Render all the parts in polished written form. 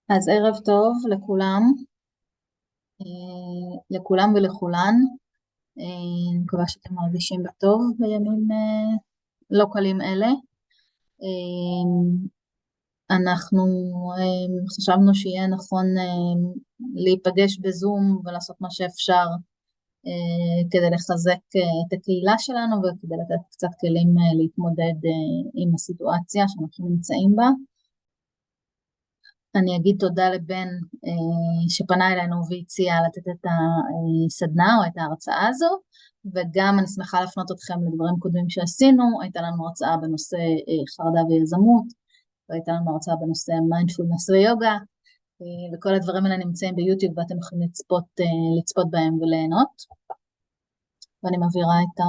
אז ערב טוב לכולם, לכולם ולכולן. אני מקווה שאתם מרגישים בטוב בימים לא קלים אלה. אנחנו חשבנו שיהיה נכון להיפגש בזום ולעשות מה שאפשר כדי לחזק את הקהילה שלנו וכדי לתת קצת כלים להתמודד עם הסיטואציה שאנחנו נמצאים בה. אני אגיד תודה לבן שפנה אלינו והציע לתת את הסדנה או את ההרצאה הזו, וגם אני שמחה להפנות אתכם לדברים קודמים שעשינו. הייתה לנו הרצאה בנושא חרדה ויזמות, והייתה לנו הרצאה בנושא מיינדפולנס ויוגה, וכל הדברים האלה נמצאים ביוטיוב ואתם יכולים לצפות בהם וליהנות. ואני מעבירה את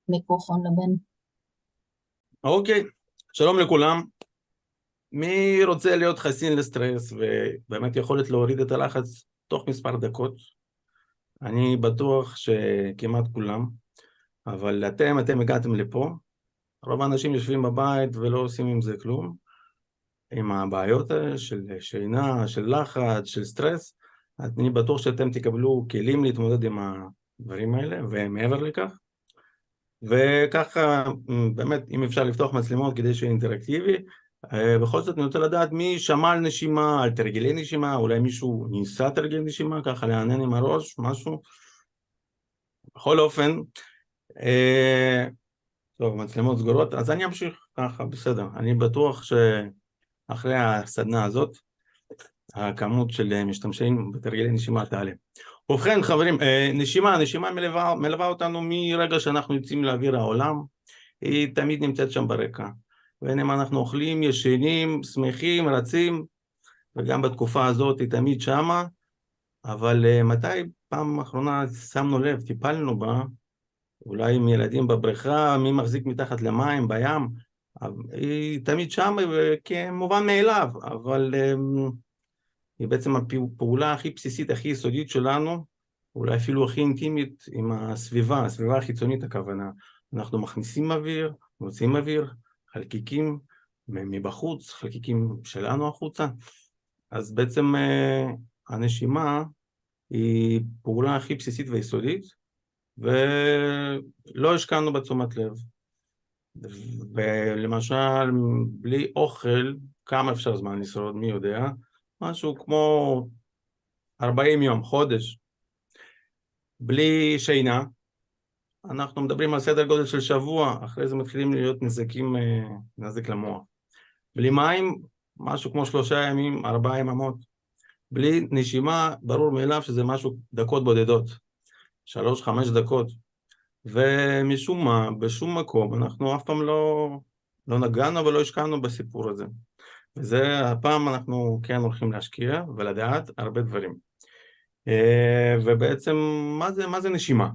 המיקרופון לבן. אוקיי, שלום לכולם. מי רוצה להיות חסין לסטרס ובאמת יכולת להוריד את הלחץ תוך מספר דקות? אני בטוח שכמעט כולם, אבל אתם הגעתם לפה. רוב האנשים יושבים בבית ולא עושים עם זה כלום, עם הבעיות של שינה, של לחץ, של סטרס. אני בטוח שאתם תקבלו כלים להתמודד עם הדברים האלה ומעבר לכך. וככה באמת אם אפשר לפתוח מצלמות כדי שיהיה אינטראקטיבי. בכל זאת אני רוצה לדעת מי שמע על נשימה, על תרגילי נשימה, אולי מישהו ניסה תרגיל נשימה, ככה לענן עם הראש, משהו. בכל אופן, טוב, מצלמות סגורות, אז אני אמשיך ככה, בסדר. אני בטוח שאחרי הסדנה הזאת, הכמות של משתמשים בתרגילי נשימה תעלה. ובכן חברים, נשימה מלווה אותנו מרגע שאנחנו יוצאים לאוויר העולם, היא תמיד נמצאת שם ברקע. ואם אנחנו אוכלים, ישנים, שמחים, רצים, וגם בתקופה הזאת היא תמיד שמה, אבל מתי פעם האחרונה שמנו לב, טיפלנו בה, אולי עם ילדים בבריכה, מי מחזיק מתחת למים, בים, היא תמיד שמה כמובן מאליו, אבל היא בעצם הפעולה הכי בסיסית, הכי יסודית שלנו, אולי אפילו הכי אינטימית עם הסביבה החיצונית הכוונה. אנחנו מכניסים אוויר, מוצאים אוויר, חלקיקים מבחוץ, חלקיקים שלנו החוצה, אז בעצם הנשימה היא פעולה הכי בסיסית ויסודית, ולא השקענו בתשומת לב. ולמשל, בלי אוכל, כמה אפשר זמן לשרוד, מי יודע? משהו כמו 40 יום, חודש. בלי שינה, אנחנו מדברים על סדר גודל של שבוע, אחרי זה מתחילים להיות נזק למוח. בלי מים, משהו כמו 3 ימים, 4 יממות. בלי נשימה, ברור מאליו שזה משהו דקות בודדות, 3-5 דקות. ומשום מה, בשום מקום, אנחנו אף פעם לא נגענו ולא השקענו בסיפור הזה. וזה הפעם אנחנו כן הולכים להשקיע ולדעת הרבה דברים. ובעצם, מה זה נשימה?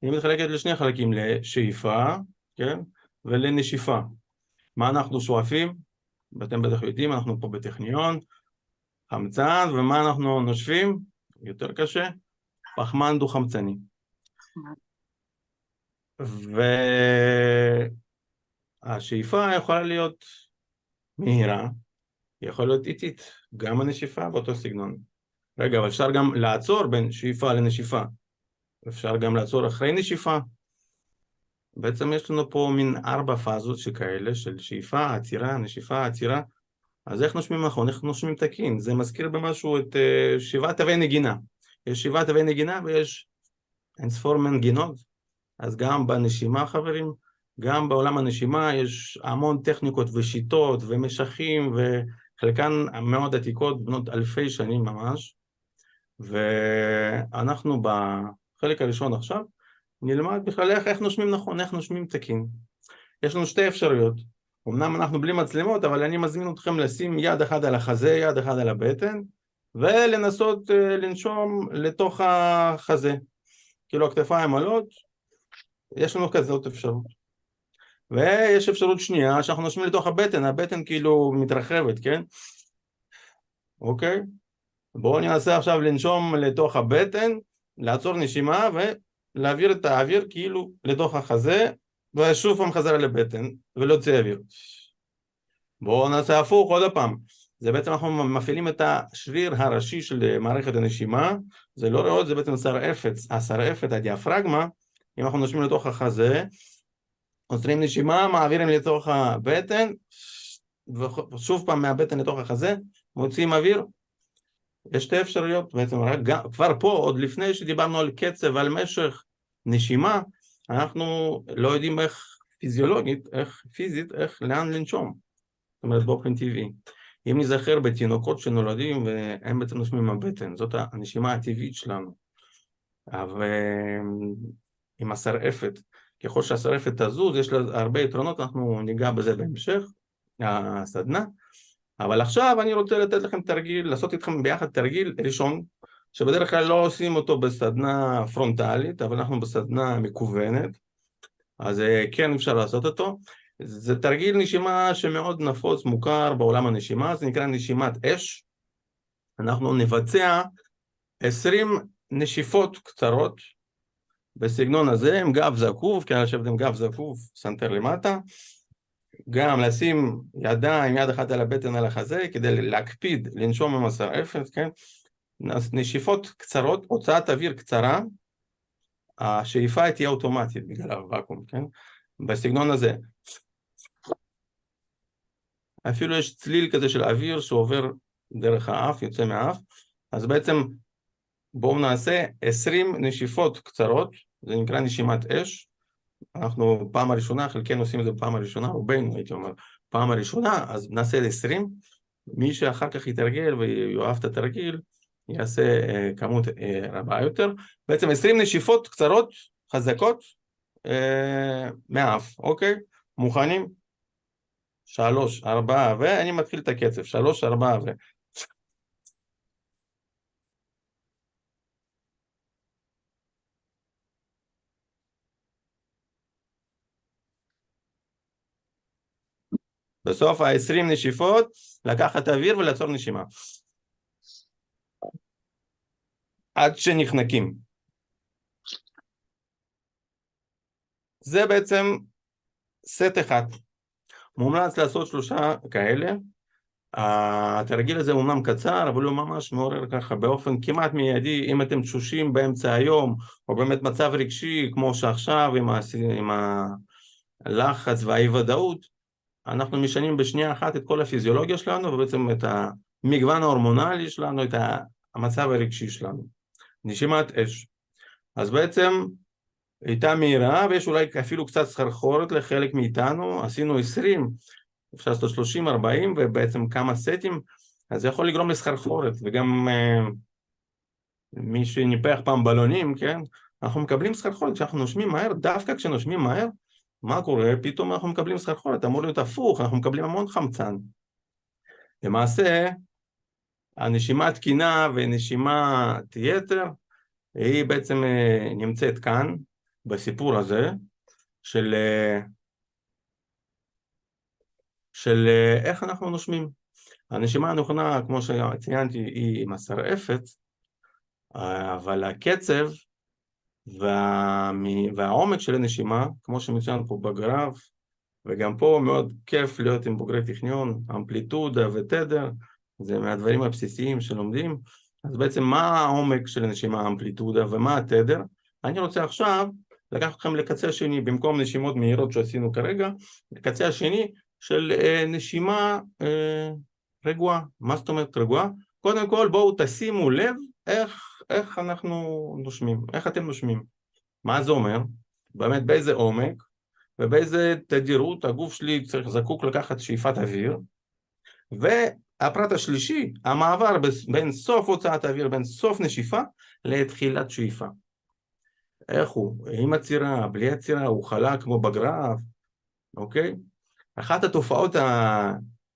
היא מתחלקת לשני חלקים, לשאיפה, כן? ולנשיפה. מה אנחנו שואפים? ואתם בטח יודעים, אנחנו פה בטכניון, חמצן, ומה אנחנו נושפים? יותר קשה, פחמן דו-חמצני. והשאיפה יכולה להיות מהירה, יכול להיות איטית, גם הנשיפה באותו סגנון. רגע, אבל אפשר גם לעצור בין שאיפה לנשיפה. אפשר גם לעצור אחרי נשיפה. בעצם יש לנו פה מין 4 פאזות שכאלה, של שאיפה, עצירה, נשיפה, עצירה. אז איך נושמים נכון, איך נושמים תקין? זה מזכיר במשהו את 7 תווי נגינה. יש 7 תווי נגינה ויש אינספור מנגינות. אז גם בנשימה, חברים, גם בעולם הנשימה יש המון טכניקות ושיטות ומשכים, וחלקן מאוד עתיקות, בנות אלפי שנים ממש. ואנחנו בחלק הראשון עכשיו נלמד בכלל איך נושמים נכון, איך נושמים תקין. יש לנו 2 אפשרויות. אמנם אנחנו בלי מצלמות, אבל אני מזמין אתכם לשים יד אחד על החזה, יד אחד על הבטן, ולנסות לנשום לתוך החזה. כאילו הכתפיים עולות, יש לנו כזאת אפשרות. ויש אפשרות שנייה, שאנחנו נושמים לתוך הבטן, הבטן כאילו מתרחבת, כן? אוקיי? בואו ננסה עכשיו לנשום לתוך הבטן, לעצור נשימה ולהעביר את האוויר כאילו לתוך החזה, ושוב פעם חזרה לבטן ולהוציא אוויר. בואו נעשה הפוך עוד הפעם. זה בעצם אנחנו מפעילים את השריר הראשי של מערכת הנשימה, זה לא ריאות, זה בעצם השרעפת, הדיאפרגמה, אם אנחנו נושמים לתוך החזה, עוצרים נשימה, מעבירים לתוך הבטן, ושוב פעם מהבטן לתוך החזה, מוציאים אוויר, יש שתי אפשרויות, בעצם כבר פה, עוד לפני שדיברנו על קצב ועל משך נשימה, אנחנו לא יודעים איך פיזיולוגית, איך פיזית, לאן לנשום, זאת אומרת באופן טבעי. אם נזכר בתינוקות שנולדים והם בעצם נושמים מהבטן, זאת הנשימה הטבעית שלנו. אבל עם השרעפת, ככל שהשרעפת תזוז, יש לה הרבה יתרונות, אנחנו ניגע בזה בהמשך, הסדנה. אבל עכשיו אני רוצה לתת לכם תרגיל, לעשות איתכם ביחד תרגיל ראשון, שבדרך כלל לא עושים אותו בסדנה פרונטלית, אבל אנחנו בסדנה מקוונת, אז כן אפשר לעשות אותו. זה תרגיל נשימה שמאוד נפוץ, מוכר בעולם הנשימה, זה נקרא נשימת אש. אנחנו נבצע 20 נשיפות קצרות, בסגנון הזה, עם גב זקוף, כי לשבת עם גב זקוף, סנטר למטה, גם לשים ידיים, יד אחת על הבטן על החזה, כדי להקפיד, לנשום עם השרעפת, כן? נשיפות קצרות, הוצאת אוויר קצרה, השאיפה תהיה אוטומטית בגלל הוואקום, כן? בסגנון הזה. אפילו יש צליל כזה של אוויר שעובר דרך האף, יוצא מהאף, אז בעצם בואו נעשה 20 נשיפות קצרות, זה נקרא נשימת אש, אנחנו פעם הראשונה, חלקנו עושים את זה בפעם הראשונה, רובנו הייתי אומר, פעם הראשונה, אז נעשה 20, מי שאחר כך יתרגל ויואב את התרגיל, יעשה כמות רבה יותר, בעצם 20 נשיפות קצרות, חזקות, מהאף, אוקיי? מוכנים? 3, 4, ואני מתחיל את הקצב, 3, 4, בסוף ה-20 נשיפות, לקחת אוויר ולעצור נשימה. עד שנחנקים. זה בעצם סט אחד. מומלץ לעשות 3 כאלה. התרגיל הזה הוא אומנם קצר, אבל הוא ממש מעורר ככה באופן כמעט מיידי, אם אתם תשושים באמצע היום, או באמת מצב רגשי, כמו שעכשיו, עם הלחץ והאי-ודאות, אנחנו משנים בשנייה אחת את כל הפיזיולוגיה שלנו, ובעצם את המגוון ההורמונלי שלנו, את המצב הרגשי שלנו. נשימת אש. אז בעצם הייתה מהירה, ויש אולי אפילו קצת סחרחורת לחלק מאיתנו, עשינו 20, אפשר לעשות 30, 40, ובעצם כמה סטים, אז זה יכול לגרום לסחרחורת, וגם מי שניפח פעם בלונים, כן? אנחנו מקבלים סחרחורת, כשאנחנו נושמים מהר, דווקא כשנושמים מהר, מה קורה? פתאום אנחנו מקבלים סחרחורת, אמור להיות הפוך, אנחנו מקבלים המון חמצן. למעשה, הנשימה תקינה ונשימת יתר, היא בעצם נמצאת כאן, בסיפור הזה, של איך אנחנו נושמים. הנשימה הנכונה, כמו שציינתי, היא עם השרעפת, אבל הקצב והעומק של הנשימה, כמו שמצוין פה בגרף, וגם פה מאוד כיף להיות עם בוגרי טכניון, אמפליטודה ותדר, זה מהדברים הבסיסיים שלומדים. אז בעצם מה העומק של הנשימה, האמפליטודה, ומה התדר? אני רוצה עכשיו לקחת אתכם לקצה השני, במקום נשימות מהירות שעשינו כרגע, לקצה השני של נשימה רגועה. מה זאת אומרת רגועה? קודם כל בואו תשימו לב איך אנחנו נושמים, איך אתם נושמים. מה זה אומר? באמת באיזה עומק ובאיזה תדירות הגוף שלי זקוק לקחת שאיפת אוויר. והפרט השלישי, המעבר בין סוף הוצאת האוויר, בין סוף נשיפה לתחילת שאיפה. איך הוא? עם עצירה, בלי עצירה, הוא חלק כמו בגרף, אוקיי? אחת התופעות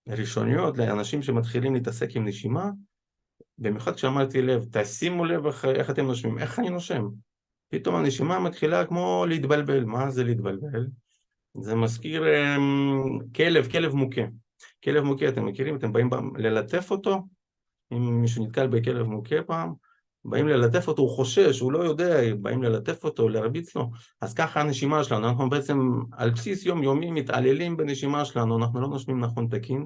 הראשוניות לאנשים שמתחילים להתעסק עם נשימה, במיוחד כשאמרתי לב, תשימו לב איך אתם נושמים, איך אני נושם? פתאום הנשימה מתחילה כמו להתבלבל. מה זה להתבלבל? זה מזכיר כלב מוכה. כלב מוכה, אתם מכירים? אתם באים ללטף אותו? אם מישהו נתקל בכלב מוכה פעם, באים ללטף אותו, הוא חושש, הוא לא יודע, באים ללטף אותו, להרביץ לו. אז ככה הנשימה שלנו, אנחנו בעצם על בסיס יומיומי מתעללים בנשימה שלנו, אנחנו לא נושמים נכון תקין.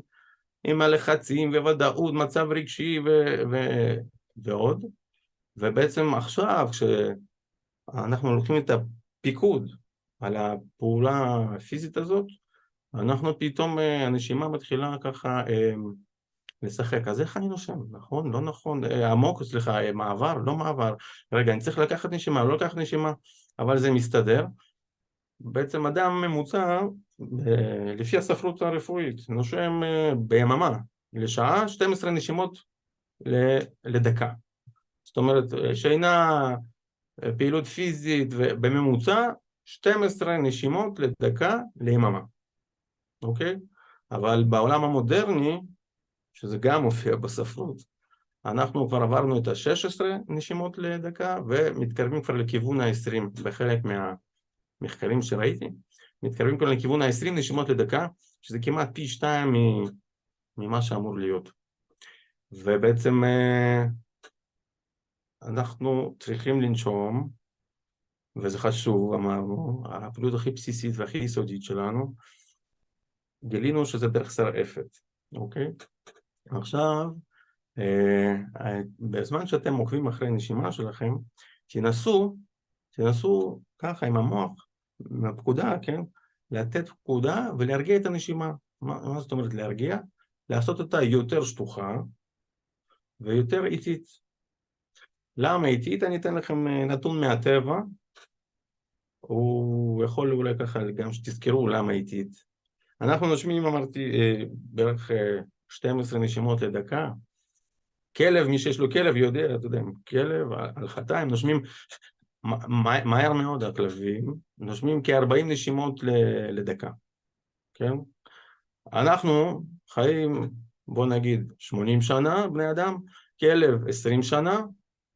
עם הלחצים וודאות, מצב רגשי ועוד. ובעצם עכשיו, כשאנחנו לוקחים את הפיקוד על הפעולה הפיזית הזאת, אנחנו פתאום, הנשימה מתחילה ככה לשחק. אז איך אני נושם? נכון? לא נכון? עמוק, סליחה, מעבר? לא מעבר. רגע, אני צריך לקחת נשימה, לא לקחת נשימה, אבל זה מסתדר. בעצם אדם ממוצע, לפי הספרות הרפואית, נושם ביממה לשעה 12 נשימות לדקה. זאת אומרת, שינה, פעילות פיזית, ובממוצע 12 נשימות לדקה ליממה. אוקיי? אבל בעולם המודרני, שזה גם מופיע בספרות, אנחנו כבר עברנו את ה-16 נשימות לדקה, ומתקרבים כבר לכיוון ה-20, בחלק מהמחקרים שראיתי, מתקרבים כבר לכיוון ה-20 נשימות לדקה, שזה כמעט פי 2 ממה שאמור להיות. ובעצם אנחנו צריכים לנשום, וזה חשוב, אמרנו, הפעילות הכי בסיסית והכי יסודית שלנו, גילינו שזה דרך שרעפת, אוקיי? עכשיו, בזמן שאתם עוקבים אחרי נשימה שלכם, תנסו ככה עם המוח, מהפקודה, כן? לתת פקודה ולהרגיע את הנשימה. מה זאת אומרת להרגיע? לעשות אותה יותר שטוחה ויותר איטית. למה איטית? אני אתן לכם נתון מהטבע, הוא יכול אולי ככה גם שתזכרו למה איטית. אנחנו נושמים, אמרתי, בערך 12 נשימות לדקה. כלב, מי שיש לו כלב יודע, אתה יודע, כלב על חתיים, נושמים מהר מאוד, הכלבים, נושמים כ-40 נשימות לדקה, כן? אנחנו חיים, בוא נגיד, 80 שנה, בני אדם, כלב 20 שנה,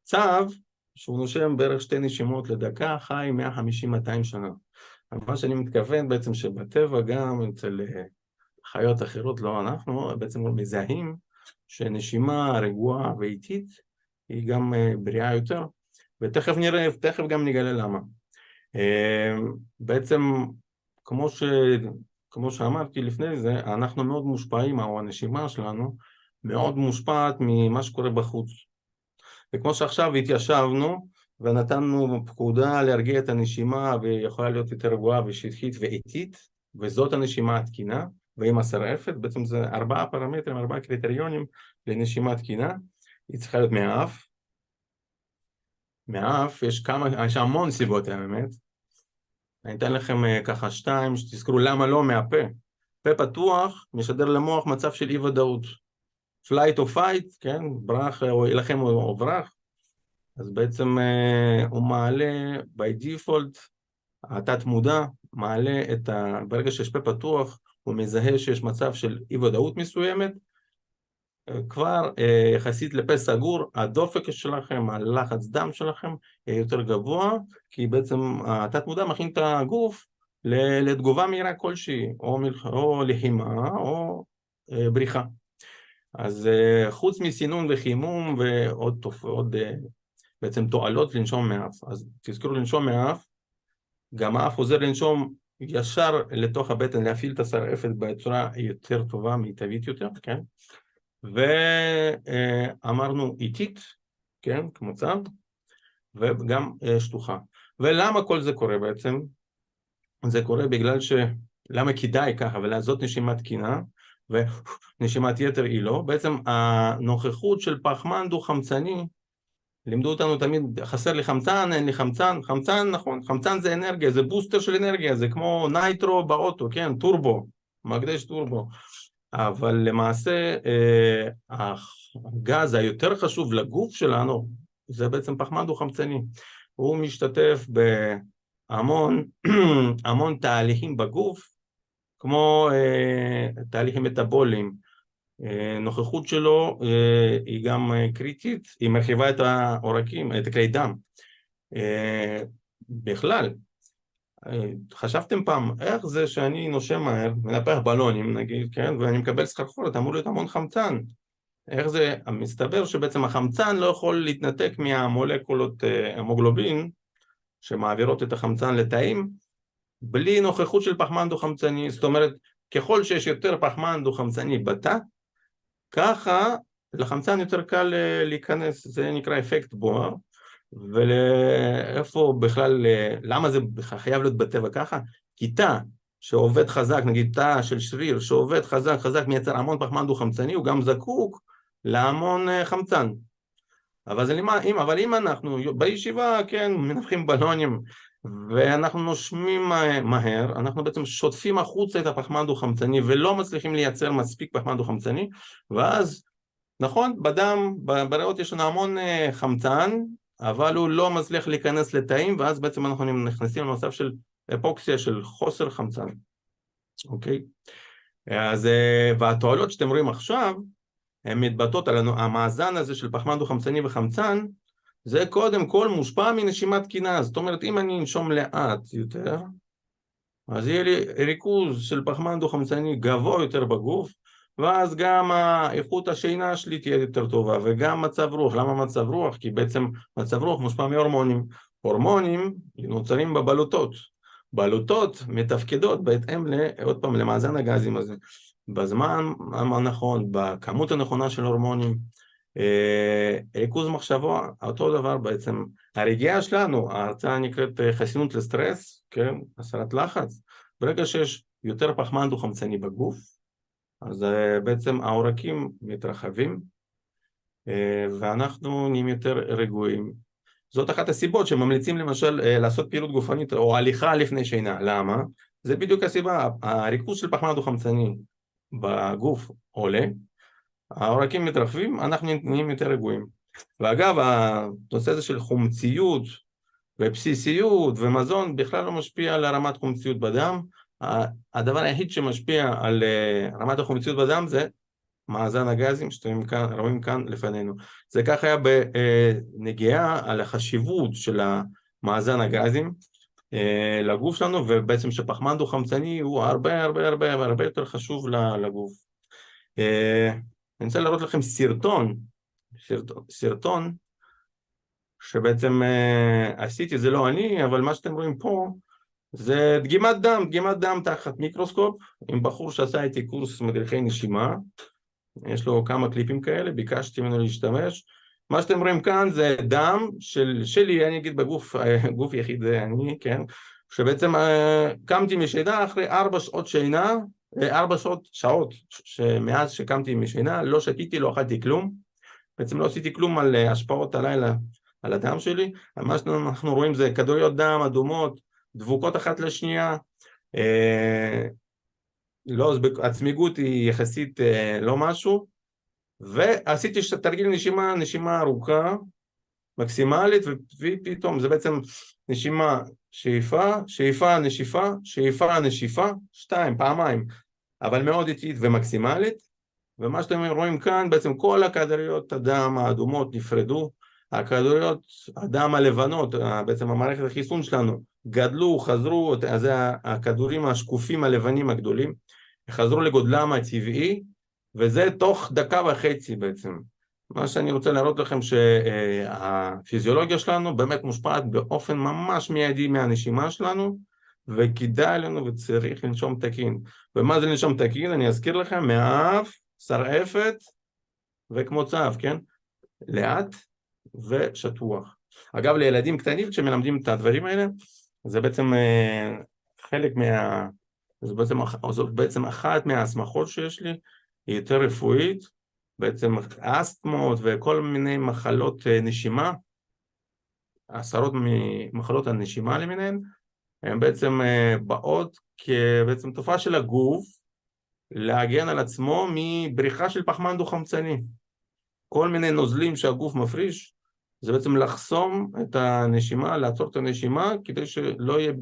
צב, שהוא נושם בערך 2 נשימות לדקה, חי 150-200 שנה. מה שאני מתכוון בעצם שבטבע גם אצל חיות אחרות, לא אנחנו, בעצם מזהים שנשימה רגועה ואיטית היא גם בריאה יותר, ותכף נראה, תכף גם נגלה למה. בעצם כמו שאמרתי לפני זה, אנחנו מאוד מושפעים, או הנשימה שלנו מאוד מושפעת ממה שקורה בחוץ. וכמו שעכשיו התיישבנו ונתנו פקודה להרגיע את הנשימה, ויכולה להיות יותר רגועה ושטחית ואיטית, וזאת הנשימה התקינה, ועם השרעפת, בעצם זה 4 פרמטרים, 4 קריטריונים לנשימה תקינה. היא צריכה להיות מהאף. מהאף יש המון סיבות האמת. אני אתן לכם ככה 2, שתזכרו למה לא מהפה. פה פתוח משדר למוח מצב של אי ודאות. flight or fight, כן? ברח או ילחם או ברח. אז בעצם הוא מעלה by default, התת מודע מעלה ברגע שיש פה פתוח, הוא מזהה שיש מצב של אי ודאות מסוימת, כבר יחסית לפה סגור, הדופק שלכם, הלחץ דם שלכם יהיה יותר גבוה, כי בעצם התת מודע מכין את הגוף לתגובה מהירה כלשהי, או לחימה או בריחה. אז חוץ מסינון וחימום ועוד בעצם תועלות לנשום מאף. אז תזכרו לנשום מאף, גם האף עוזר לנשום ישר לתוך הבטן, להפעיל את השרעפת בצורה יותר טובה, מיטבית יותר, כן? ואמרנו איטית, כן, כמצב, וגם שטוחה. ולמה כל זה קורה בעצם? זה קורה בגלל למה כדאי ככה, ולעשות נשימה תקינה, ונשימת יתר היא לא. בעצם הנוכחות של פחמן דו-חמצני, לימדו אותנו תמיד, חסר לי חמצן, אין לי חמצן, חמצן נכון, חמצן זה אנרגיה, זה בוסטר של אנרגיה, זה כמו נייטרו באוטו, כן, טורבו, מקדש טורבו. אבל למעשה הגז היותר חשוב לגוף שלנו, זה בעצם פחמן דו-חמצני. הוא משתתף בהמון המון תהליכים בגוף, כמו תהליכים מטאבוליים. נוכחות שלו היא גם קריטית, היא מרחיבה את העורקים, את כלי דם. בכלל, חשבתם פעם, איך זה שאני נושם מהר, מנפח בלונים נגיד, כן, ואני מקבל סחרחורת, אמור להיות המון חמצן. איך זה? מסתבר שבעצם החמצן לא יכול להתנתק מהמולקולות המוגלובין, שמעבירות את החמצן לתאים, בלי נוכחות של פחמן דו-חמצני. זאת אומרת, ככל שיש יותר פחמן דו-חמצני בתא, ככה לחמצן יותר קל להיכנס, זה נקרא אפקט בואר, ולאיפה בכלל, למה זה חייב להיות בטבע ככה? כי תא שעובד חזק, נגיד תא של שריר שעובד חזק חזק מייצר המון פחמן דו-חמצני, הוא גם זקוק להמון חמצן. אבל אם אנחנו בישיבה, כן, מנפחים בלונים, ואנחנו נושמים מהר, אנחנו בעצם שוטפים החוצה את הפחמן דו-חמצני, ולא מצליחים לייצר מספיק פחמן דו-חמצני, ואז, נכון, בדם, בריאות יש לנו המון חמצן, אבל הוא לא מצליח להיכנס לתאים, ואז בעצם אנחנו נכנסים למצב של אפוקסיה, של חוסר חמצן. אוקיי? אז, והתועלות שאתם רואים עכשיו, הן מתבטאות על המאזן הזה של פחמן דו-חמצני וחמצן, זה קודם כל מושפע מנשימה תקינה. זאת אומרת, אם אני אנשום לאט יותר, אז יהיה לי ריכוז של פחמן דו-חמצני גבוה יותר בגוף, ואז גם איכות השינה שלי תהיה יותר טובה, וגם מצב רוח. למה מצב רוח? כי בעצם מצב רוח מושפע מהורמונים. הורמונים נוצרים בבלוטות. בלוטות מתפקדות בהתאם עוד פעם למאזן הגזים הזה. בזמן הנכון, בכמות הנכונה של הורמונים, ריכוז מחשבו, אותו דבר בעצם. הרגיעה שלנו, ההרצאה נקראת חסינות לסטרס, כן, הסרת לחץ. ברגע שיש יותר פחמן דו-חמצני בגוף, אז בעצם העורקים מתרחבים, ואנחנו נהיים יותר רגועים. זאת אחת הסיבות שממליצים למשל לעשות פעילות גופנית או הליכה לפני שינה. למה? זה בדיוק הסיבה, הריכוז של פחמן דו-חמצני בגוף עולה, העורקים מתרחבים, אנחנו נהיים יותר רגועים. ואגב, הנושא הזה של חומציות ובסיסיות ומזון בכלל לא משפיע על רמת חומציות בדם. הדבר היחיד שמשפיע על רמת החומציות בדם זה מאזן הגזים שאתם רואים כאן לפנינו. זה ככה היה בנגיעה על החשיבות של מאזן הגזים לגוף שלנו, ובעצם שפחמן דו-חמצני הוא הרבה הרבה הרבה הרבה יותר חשוב לגוף. אני רוצה להראות לכם סרטון שבעצם עשיתי, זה לא אני, אבל מה שאתם רואים פה זה דגימת דם תחת מיקרוסקופ, עם בחור שעשה איתי קורס מדריכי נשימה, יש לו כמה קליפים כאלה, ביקשתי ממנו להשתמש. מה שאתם רואים כאן זה דם שלי, אני אגיד בגוף, גוף יחיד זה אני, כן, שבעצם קמתי משינה אחרי 4 שעות שינה, 4 שעות שמאז שקמתי משינה, לא שתיתי, לא אכלתי כלום, בעצם לא עשיתי כלום על השפעות הלילה על הדם שלי. מה שאנחנו רואים זה כדוריות דם אדומות, דבוקות אחת לשנייה, לא, הצמיגות היא יחסית לא משהו, ועשיתי תרגיל נשימה ארוכה, מקסימלית, ופתאום זה בעצם נשימה, שאיפה, נשיפה, 2 פעמיים, אבל מאוד איטית ומקסימלית. ומה שאתם רואים כאן, בעצם כל הכדוריות הדם האדומות נפרדו, הכדוריות הדם הלבנות, בעצם המערכת החיסון שלנו, גדלו, חזרו, זה הכדורים השקופים הלבנים הגדולים, חזרו לגודלם הטבעי, וזה תוך 1.5 דקות בעצם. מה שאני רוצה להראות לכם שהפיזיולוגיה שלנו באמת מושפעת באופן ממש מיידי מהנשימה שלנו, וכדאי לנו וצריך לנשום תקין. ומה זה לנשום תקין? אני אזכיר לכם, מהאף, שרעפת וכמו צב, כן? לאט ושטוח. אגב, לילדים קטנים שמלמדים את הדברים האלה, זה בעצם חלק זאת בעצם אחת מההסמכות שיש לי, היא יותר רפואית, בעצם אסתמות וכל מיני מחלות נשימה, עשרות ממחלות הנשימה למיניהן, הן בעצם באות כבעצם תופעה של הגוף, להגן על עצמו מבריחה של פחמן דו-חמצני. כל מיני נוזלים שהגוף מפריש, זה בעצם לחסום את הנשימה, לעצור את הנשימה, כדי שלא יהיה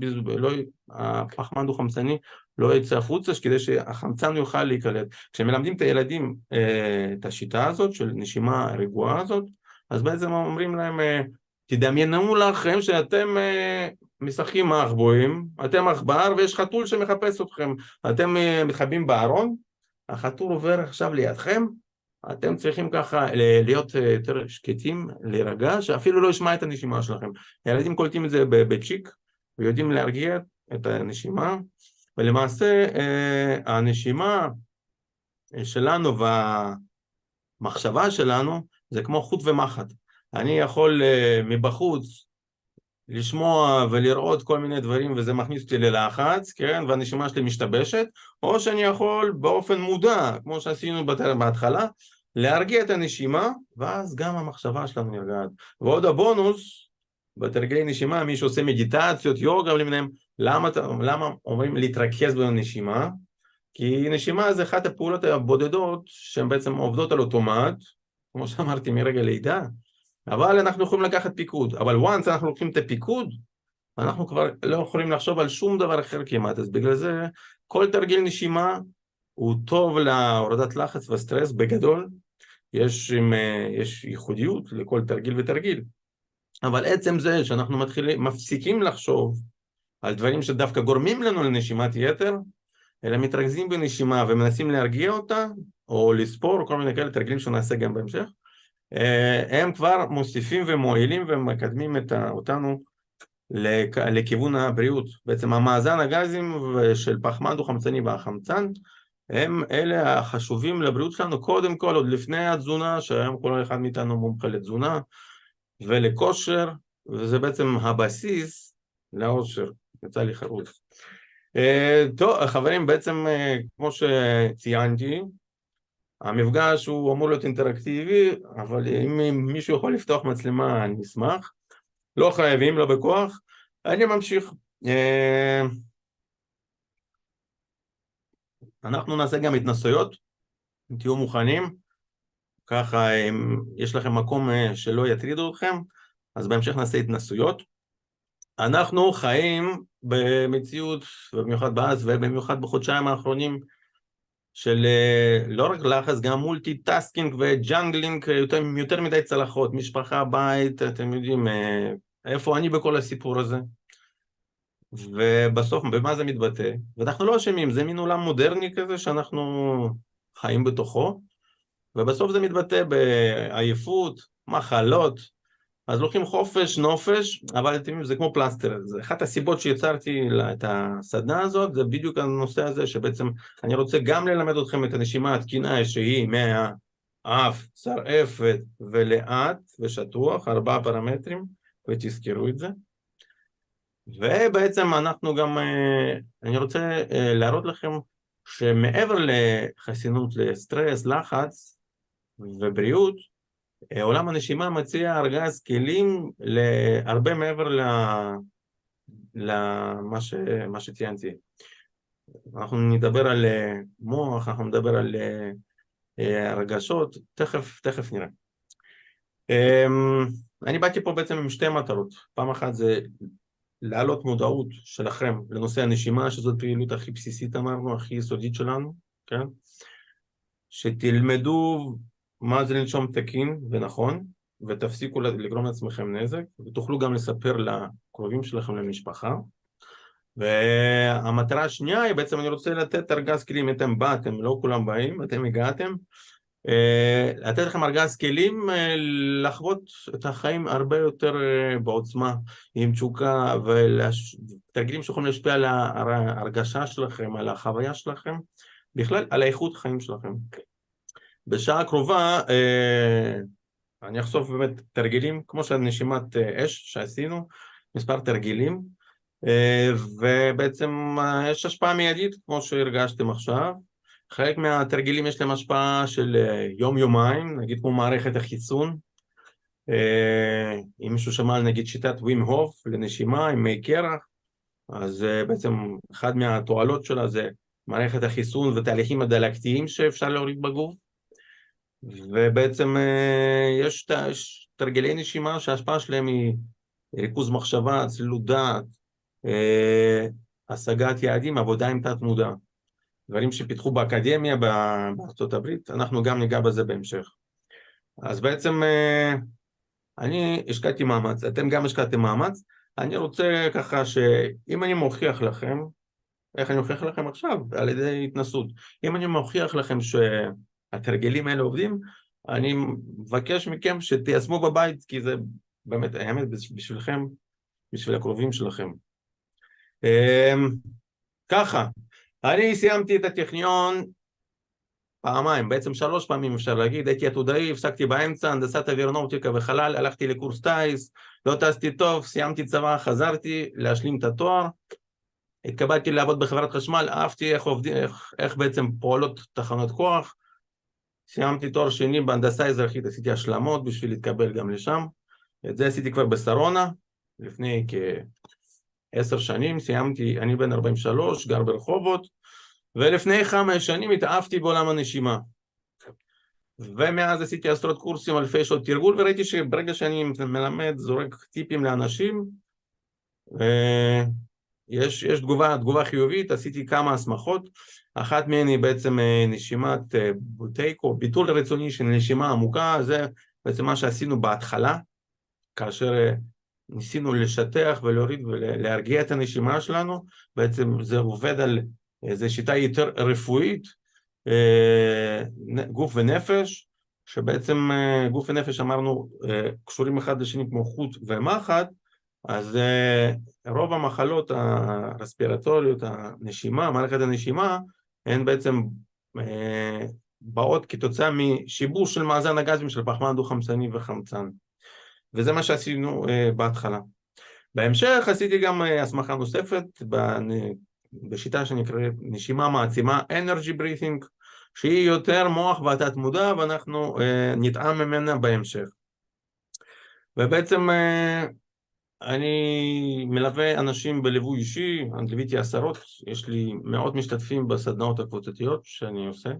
הפחמן דו-חמצני לא יצא החוצה, כדי שהחמצן יוכל להיקלט. כשמלמדים את הילדים את השיטה הזאת של נשימה רגועה הזאת, אז בעצם אומרים להם, תדמיינו לכם שאתם משחקים מחבואים, אתם עכבר ויש חתול שמחפש אתכם, אתם מתחבאים בארון, החתול עובר עכשיו לידכם, אתם צריכים ככה להיות יותר שקטים, להירגע, שאפילו לא ישמע את הנשימה שלכם. הילדים קולטים את זה בצ'יק, ויודעים להרגיע את הנשימה, ולמעשה הנשימה שלנו המחשבה שלנו זה כמו חוט ומחט. אני יכול מבחוץ לשמוע ולראות כל מיני דברים, וזה מכניס אותי ללחץ, כן? והנשימה שלי משתבשת, או שאני יכול באופן מודע, כמו שעשינו בהתחלה, להרגיע את הנשימה, ואז גם המחשבה שלנו נרגעת. ועוד הבונוס, בתרגלי נשימה, מי שעושה מדיטציות, יוגה למיניהם, למה אומרים להתרכז בנשימה? כי נשימה זה אחת הפעולות הבודדות שהן בעצם עובדות על אוטומט, כמו שאמרתי מרגע לידה, אבל אנחנו יכולים לקחת פיקוד. אבל once אנחנו לוקחים את הפיקוד, אנחנו כבר לא יכולים לחשוב על שום דבר אחר כמעט. אז בגלל זה כל תרגיל נשימה הוא טוב להורדת לחץ וסטרס בגדול. יש ייחודיות לכל תרגיל ותרגיל. אבל עצם זה שאנחנו מפסיקים לחשוב על דברים שדווקא גורמים לנו לנשימת יתר, אלא מתרכזים בנשימה ומנסים להרגיע אותה, או לספור, כל מיני כאלה תרגילים שנעשה גם בהמשך, הם כבר מוסיפים ומועילים ומקדמים אותנו לכיוון הבריאות. בעצם המאזן הגזים של פחמן דו-חמצני והחמצן, הם אלה החשובים לבריאות שלנו, קודם כל, עוד לפני התזונה, שהיום כל אחד מאיתנו מומחה לתזונה ולכושר, וזה בעצם הבסיס לאושר. יצא לי חרוץ. טוב, חברים, בעצם כמו שציינתי, המפגש הוא אמור להיות אינטראקטיבי, אבל אם מישהו יכול לפתוח מצלמה, אני אשמח. לא חייבים, לא בכוח. אני ממשיך. אנחנו נעשה גם התנסויות, תהיו מוכנים. ככה, אם יש לכם מקום שלא יטרידו אתכם, אז בהמשך נעשה התנסויות. אנחנו חיים במציאות, במיוחד בארץ ובמיוחד בחודשיים האחרונים, של לא רק לחץ, גם מולטי-טסקינג וג'אנגלינג, יותר מדי צלחות, משפחה, בית, אתם יודעים, איפה אני בכל הסיפור הזה? ובסוף, במה זה מתבטא? ואנחנו לא אשמים, זה מין עולם מודרני כזה שאנחנו חיים בתוכו, ובסוף זה מתבטא בעייפות, מחלות, אז לוקחים חופש, נופש, אבל אתם יודעים, זה כמו פלסטר. זה אחת הסיבות שיצרתי את הסדנה הזאת, זה בדיוק הנושא הזה, שבעצם אני רוצה גם ללמד אתכם את הנשימה התקינה, שהיא מהאף, שרעפת ולאט ושטוח, 4 פרמטרים, ותזכרו את זה. ובעצם אנחנו גם, אני רוצה להראות לכם, שמעבר לחסינות לסטרס, לחץ ובריאות, עולם הנשימה מציע ארגז כלים להרבה מעבר למה שציינתי. אנחנו נדבר על מוח, אנחנו נדבר על הרגשות, תכף נראה. אני באתי פה בעצם עם 2 מטרות. פעם אחת זה להעלות מודעות שלכם לנושא הנשימה, שזאת פעילות הכי בסיסית, אמרנו, הכי יסודית שלנו, כן? שתלמדו מה זה לנשום תקין ונכון, ותפסיקו לגרום לעצמכם נזק, ותוכלו גם לספר לקרובים שלכם למשפחה. והמטרה השנייה היא בעצם, אני רוצה לתת ארגז כלים, אתם באתם, לא כולם באים, אתם הגעתם, לתת לכם ארגז כלים לחוות את החיים הרבה יותר בעוצמה, עם תשוקה, ותרגילים שיכולים להשפיע על ההרגשה שלכם, על החוויה שלכם, בכלל על האיכות חיים שלכם. בשעה הקרובה אני אחשוף באמת תרגילים, כמו שנשימת אש שעשינו, מספר תרגילים, ובעצם יש השפעה מיידית, כמו שהרגשתם עכשיו. חלק מהתרגילים יש להם השפעה של יום-יומיים, נגיד כמו מערכת החיסון. אם מישהו שמע על נגיד שיטת ווים הוף לנשימה עם מי קרח, אז בעצם אחד מהתועלות שלה זה מערכת החיסון ותהליכים הדלקתיים שאפשר להוריד בגוף. ובעצם יש תרגילי נשימה שההשפעה שלהם היא ריכוז מחשבה, צלילות דעת, השגת יעדים, עבודה עם תת מודע. דברים שפיתחו באקדמיה בארצות הברית, אנחנו גם ניגע בזה בהמשך. אז בעצם אני השקעתי מאמץ, אתם גם השקעתם מאמץ, אני רוצה ככה שאם אני מוכיח לכם, איך אני מוכיח לכם עכשיו? על ידי התנסות. אם אני מוכיח לכם שהתרגלים האלה עובדים, אני מבקש מכם שתיישמו בבית, כי זה באמת האמת בשבילכם, בשביל הקרובים שלכם. ככה, אני סיימתי את הטכניון פעמיים, בעצם 3 פעמים אפשר להגיד, הייתי עתודאי, הפסקתי באמצע, הנדסת אווירונאוטיקה וחלל, הלכתי לקורס טייס, לא טסתי טוב, סיימתי צבא, חזרתי להשלים את התואר, התקבלתי לעבוד בחברת חשמל, אהבתי איך בעצם פועלות תחנות כוח, סיימתי תואר שני בהנדסה אזרחית, עשיתי השלמות בשביל להתקבל גם לשם, את זה עשיתי כבר בשרונה, לפני כ10 שנים, סיימתי, אני בן 43, גר ברחובות, ולפני 5 שנים התאהבתי בעולם הנשימה. ומאז עשיתי עשרות קורסים, אלפי שעות תרגול, וראיתי שברגע שאני מלמד, זורק טיפים לאנשים, יש תגובה חיובית, עשיתי כמה הסמכות, אחת מהן היא בעצם נשימת בוטייקו, ביטול רצוני של נשימה עמוקה, זה בעצם מה שעשינו בהתחלה, כאשר ניסינו לשטח ולהוריד ולהרגיע את הנשימה שלנו, בעצם זה עובד על איזו שיטה יותר רפואית, גוף ונפש, שבעצם גוף ונפש אמרנו קשורים אחד לשני כמו חוט ומחט, אז רוב המחלות הרספירטוריות, הנשימה, מערכת הנשימה, הן בעצם באות כתוצאה משיבוש של מאזן הגזים של פחמן דו-חמצני וחמצן, וזה מה שעשינו בהתחלה. בהמשך עשיתי גם הסמכה נוספת בשיטה שנקראת נשימה מעצימה, Energy Breathing, שהיא יותר מוח והתת מודע, ואנחנו נטעם ממנה בהמשך. ובעצם אני מלווה אנשים בליווי אישי, אני ליוויתי עשרות, יש לי מאות משתתפים בסדנאות הקבוצתיות שאני עושה,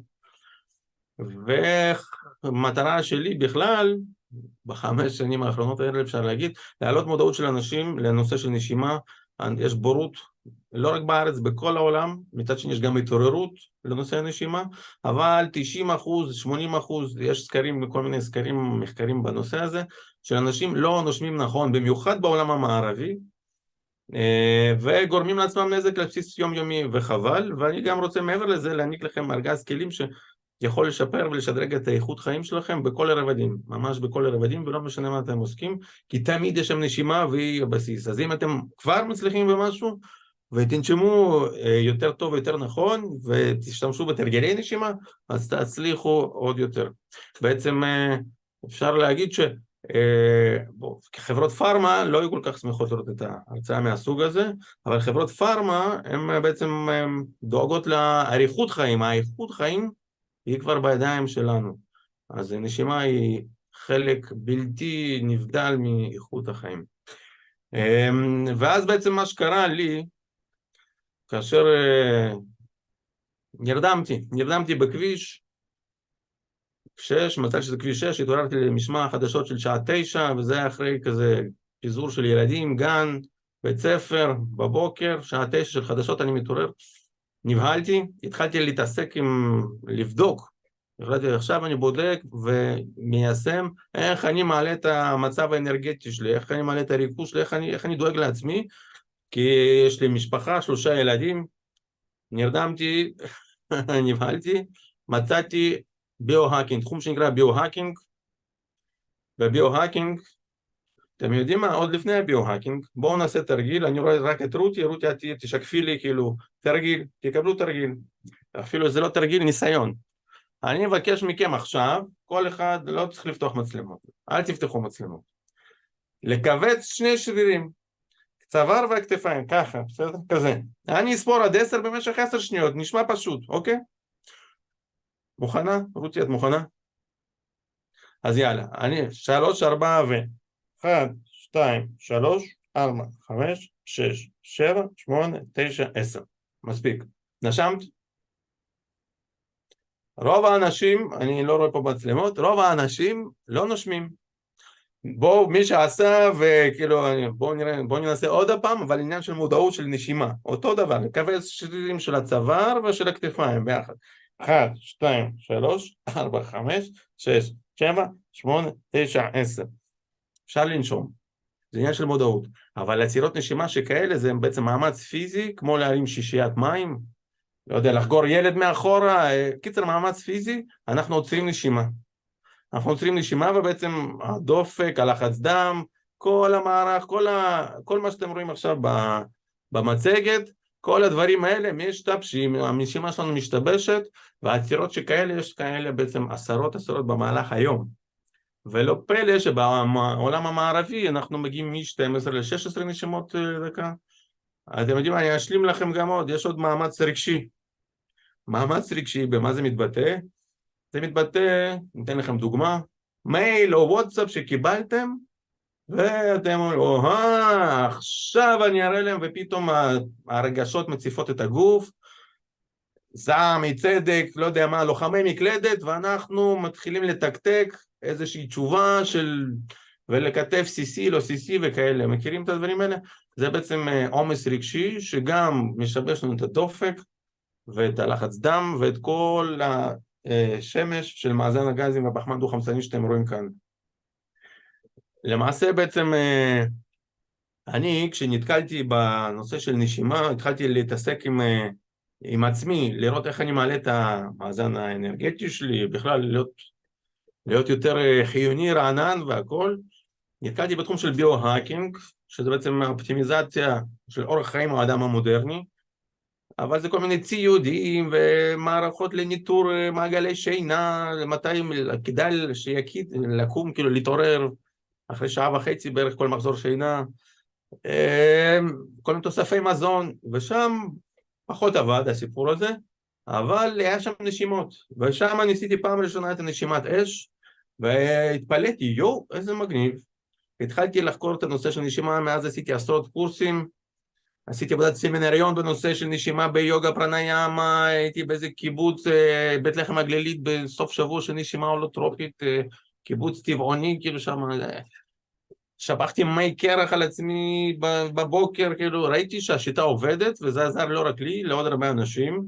ומטרה שלי בכלל, ב5 שנים האחרונות האלה אפשר להגיד, להעלות מודעות של אנשים לנושא של נשימה, יש בורות, לא רק בארץ, בכל העולם, מצד שני יש גם התעוררות לנושא הנשימה, אבל 90%, 80%, יש סקרים, כל מיני סקרים, מחקרים בנושא הזה, שאנשים לא נושמים נכון, במיוחד בעולם המערבי, וגורמים לעצמם נזק לבסיס יומיומי וחבל, ואני גם רוצה מעבר לזה להעניק לכם ארגז כלים שיכול לשפר ולשדרג את האיכות חיים שלכם בכל הרבדים, ממש בכל הרבדים, ולא משנה מה אתם עוסקים, כי תמיד יש שם נשימה והיא הבסיס. אז אם אתם כבר מצליחים במשהו, ותנשמו יותר טוב ויותר נכון, ותשתמשו בתרגלי נשימה, אז תצליחו עוד יותר. בעצם אפשר להגיד כחברות פארמה לא היו כל כך שמחות לראות את ההרצאה מהסוג הזה, אבל חברות פארמה הן בעצם דואגות לאריכות חיים, האיכות חיים היא כבר בידיים שלנו, אז נשימה היא חלק בלתי נבדל מאיכות החיים. ואז בעצם מה שקרה לי, כאשר נרדמתי בכביש 6, מתי שזה כביש 6, התעוררתי למשמע החדשות של שעה 9, וזה אחרי כזה פיזור של ילדים, גן, בית ספר, בבוקר, שעה 9 של חדשות, אני מתעורר, נבהלתי, התחלתי להתעסק לבדוק, עכשיו אני בודק ומיישם איך אני מעלה את המצב האנרגטי שלי, איך אני מעלה את הריכוז שלי, איך אני דואג לעצמי, כי יש לי משפחה, 3 ילדים, נרדמתי, נבהלתי, מצאתי ביו-האקינג, תחום שנקרא ביו-האקינג, וביו-האקינג, אתם יודעים מה? עוד לפני הביו-האקינג, בואו נעשה תרגיל, אני רואה רק את רותי, תשקפי לי כאילו תרגיל, תקבלו תרגיל, אפילו זה לא תרגיל, ניסיון. אני מבקש מכם עכשיו, כל אחד לא צריך לפתוח מצלמות, אל תפתחו מצלמות, לכווץ 2 שרירים, צוואר והכתפיים, ככה, בסדר? כזה. אני אספור עד 10 במשך 10 שניות, נשמע פשוט, אוקיי? מוכנה? רותי, את מוכנה? אז יאללה, אני 3, 4 ו... 1, 2, 3, 4, 5, 6, 7, 8, 9, 10. מספיק. נשמת? רוב האנשים, אני לא רואה פה מצלמות, רוב האנשים לא נושמים. בואו, מי שעשה, וכאילו, בואו ננסה עוד הפעם, אבל עניין של מודעות של נשימה. אותו דבר, לקבל שרירים של הצוואר ושל הכתפיים ביחד. 1, 2, 3, 4, 5, 6, 7, 8, 9, 10. אפשר לנשום. זה עניין של מודעות. אבל עצירות נשימה שכאלה, זה בעצם מאמץ פיזי, כמו להרים שישיית מים, לא יודע, לחגור ילד מאחורה, קיצר מאמץ פיזי, אנחנו עוצרים נשימה. אנחנו עוצרים נשימה, ובעצם הדופק, הלחץ דם, כל המערך, כל מה שאתם רואים עכשיו במצגת, כל הדברים האלה משתבשים, הנשימה שלנו משתבשת, והעצירות שכאלה יש כאלה בעצם עשרות במהלך היום. ולא פלא שבעולם המערבי אנחנו מגיעים מ-12 ל-16 נשימות דקה. אתם יודעים, אני אשלים לכם גם עוד, יש עוד מאמץ רגשי. מאמץ רגשי, במה זה מתבטא? זה מתבטא, ניתן לכם דוגמה, מייל או וואטסאפ שקיבלתם, ואתם אומרים, עכשיו אני אראה להם, ופתאום הרגשות מציפות את הגוף, זעם, צדק, לא יודע מה, לוחמי מקלדת, ואנחנו מתחילים לתקתק איזושהי תשובה ולכתב CC, לא CC וכאלה. מכירים את הדברים האלה? זה בעצם עומס רגשי, שגם משבש לנו את הדופק, ואת הלחץ דם, ואת כל השמש של מאזן הגזים והפחמן דו-חמצני שאתם רואים כאן. למעשה בעצם אני, כשנתקלתי בנושא של נשימה, התחלתי להתעסק עם עצמי, לראות איך אני מעלה את המאזן האנרגטי שלי, בכלל להיות יותר חיוני, רענן והכל. נתקלתי בתחום של ביו-האקינג, שזה בעצם האופטימיזציה של אורח חיים האדם המודרני, אבל זה כל מיני ציודים ומערכות לניטור מעגלי שינה, מתי כדאי לקום, כאילו להתעורר אחרי שעה וחצי בערך כל מחזור שינה, כל מיני תוספי מזון, ושם פחות עבד הסיפור הזה, אבל היה שם נשימות, ושם ניסיתי פעם ראשונה את הנשימת אש, והתפלאתי, יו, איזה מגניב. התחלתי לחקור את הנושא של נשימה, מאז עשיתי עשרות קורסים, עשיתי עבודת סמינריון בנושא של נשימה ביוגה פרניאמה, הייתי באיזה קיבוץ בית לחם הגלילית בסוף שבוע של נשימה הולוטרופית, קיבוץ טבעוני, כאילו שם, שבחתי מי קרח על עצמי בבוקר, כאילו ראיתי שהשיטה עובדת, וזה עזר לא רק לי, לעוד הרבה אנשים.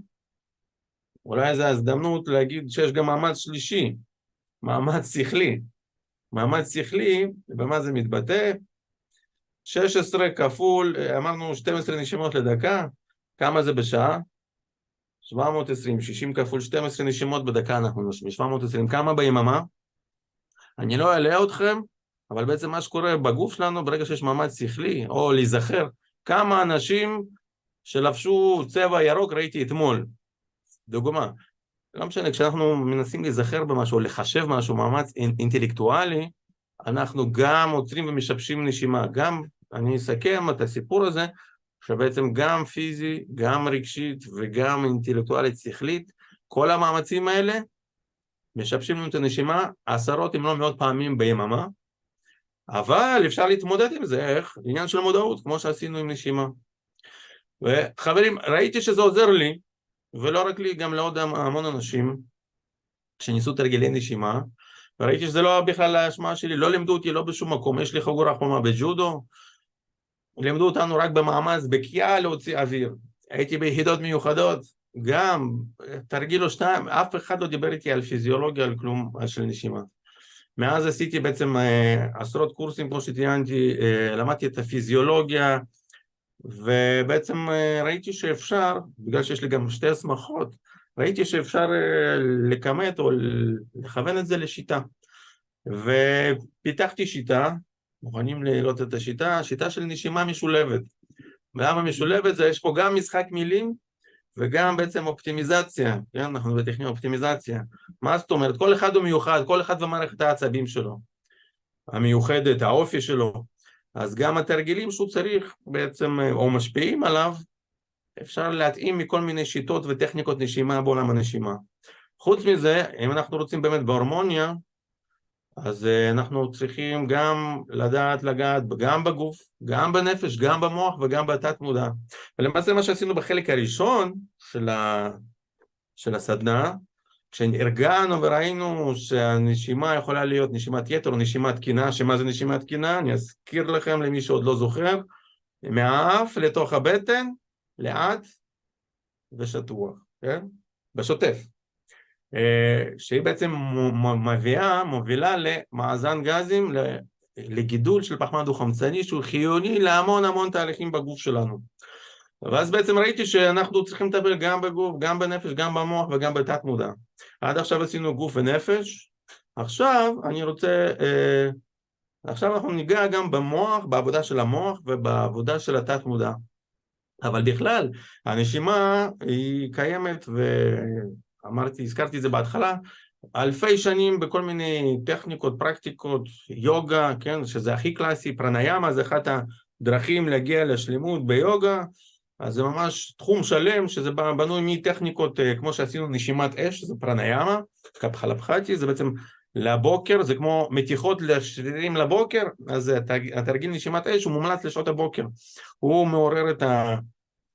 אולי זו הזדמנות להגיד שיש גם מאמץ שלישי, מאמץ שכלי. מאמץ שכלי, במה זה מתבטא? 16 כפול, אמרנו 12 נשימות לדקה, כמה זה בשעה? 720, 60 כפול 12 נשימות בדקה אנחנו נושמים, 720, כמה ביממה? אני לא אעלה אתכם, אבל בעצם מה שקורה בגוף שלנו, ברגע שיש מאמץ שכלי, או להיזכר, כמה אנשים שלבשו צבע ירוק ראיתי אתמול, דוגמה. לא משנה, כשאנחנו מנסים להיזכר במשהו, או לחשב משהו, מאמץ אינטלקטואלי, אנחנו גם עוצרים ומשבשים נשימה, גם, אני אסכם את הסיפור הזה, שבעצם גם פיזי, גם רגשית וגם אינטלקטואלית שכלית, כל המאמצים האלה משבשים לנו את הנשימה עשרות אם לא מאות פעמים ביממה, אבל אפשר להתמודד עם זה, איך? עניין של מודעות, כמו שעשינו עם נשימה. וחברים, ראיתי שזה עוזר לי, ולא רק לי, גם לעוד המון אנשים, שניסו תרגילי נשימה, וראיתי שזה לא בכלל ההשמעה שלי, לא לימדו אותי, לא בשום מקום, יש לי חגורה חומה בג'ודו, לימדו אותנו רק במאמץ, בקיאה להוציא אוויר, הייתי ביחידות מיוחדות, גם תרגיל או שניים, אף אחד לא דיבר איתי על פיזיולוגיה, על כלום של נשימה. מאז עשיתי בעצם עשרות קורסים, כמו שציינתי, למדתי את הפיזיולוגיה, ובעצם ראיתי שאפשר, בגלל שיש לי גם שתי הסמכות, ראיתי שאפשר לכמת או לכוון את זה לשיטה. ופיתחתי שיטה, מוכנים לראות את השיטה, השיטה של נשימה משולבת. ולמה משולבת? זה יש פה גם משחק מילים, וגם בעצם אופטימיזציה, כן? אנחנו בטכניקה אופטימיזציה. מה זאת אומרת? כל אחד הוא מיוחד, כל אחד במערכת העצבים שלו, המיוחדת, האופי שלו. אז גם התרגילים שהוא צריך בעצם, או משפיעים עליו, אפשר להתאים מכל מיני שיטות וטכניקות נשימה בעולם הנשימה. חוץ מזה, אם אנחנו רוצים באמת בהרמוניה, אז אנחנו צריכים גם לדעת לגעת גם בגוף, גם בנפש, גם במוח וגם בתת מודע. ולמעשה מה שעשינו בחלק הראשון של הסדנה, כשהרגענו וראינו שהנשימה יכולה להיות נשימת יתר או נשימת תקינה, שמה זה נשימת תקינה? אני אזכיר לכם למי שעוד לא זוכר, מהאף לתוך הבטן, לאט ושטוח, כן? בשוטף. שהיא בעצם מובילה למאזן גזים, לגידול של פחמן דו-חמצני, שהוא חיוני להמון המון תהליכים בגוף שלנו. ואז בעצם ראיתי שאנחנו צריכים לטפל גם בגוף, גם בנפש, גם במוח וגם בתת מודע. עד עכשיו עשינו גוף ונפש, עכשיו אנחנו ניגע גם במוח, בעבודה של המוח ובעבודה של התת מודע. אבל בכלל, הנשימה היא קיימת, ואמרתי, הזכרתי את זה בהתחלה, אלפי שנים בכל מיני טכניקות, פרקטיקות, יוגה, כן, שזה הכי קלאסי, פרניאמה זה אחת הדרכים להגיע לשלמות ביוגה, אז זה ממש תחום שלם שזה בנוי מטכניקות, כמו שעשינו נשימת אש, זה פרניאמה, קפחלפחתי, זה בעצם לבוקר, זה כמו מתיחות לשרירים לבוקר, אז התרגיל נשימת אש הוא מומלץ לשעות הבוקר, הוא מעורר את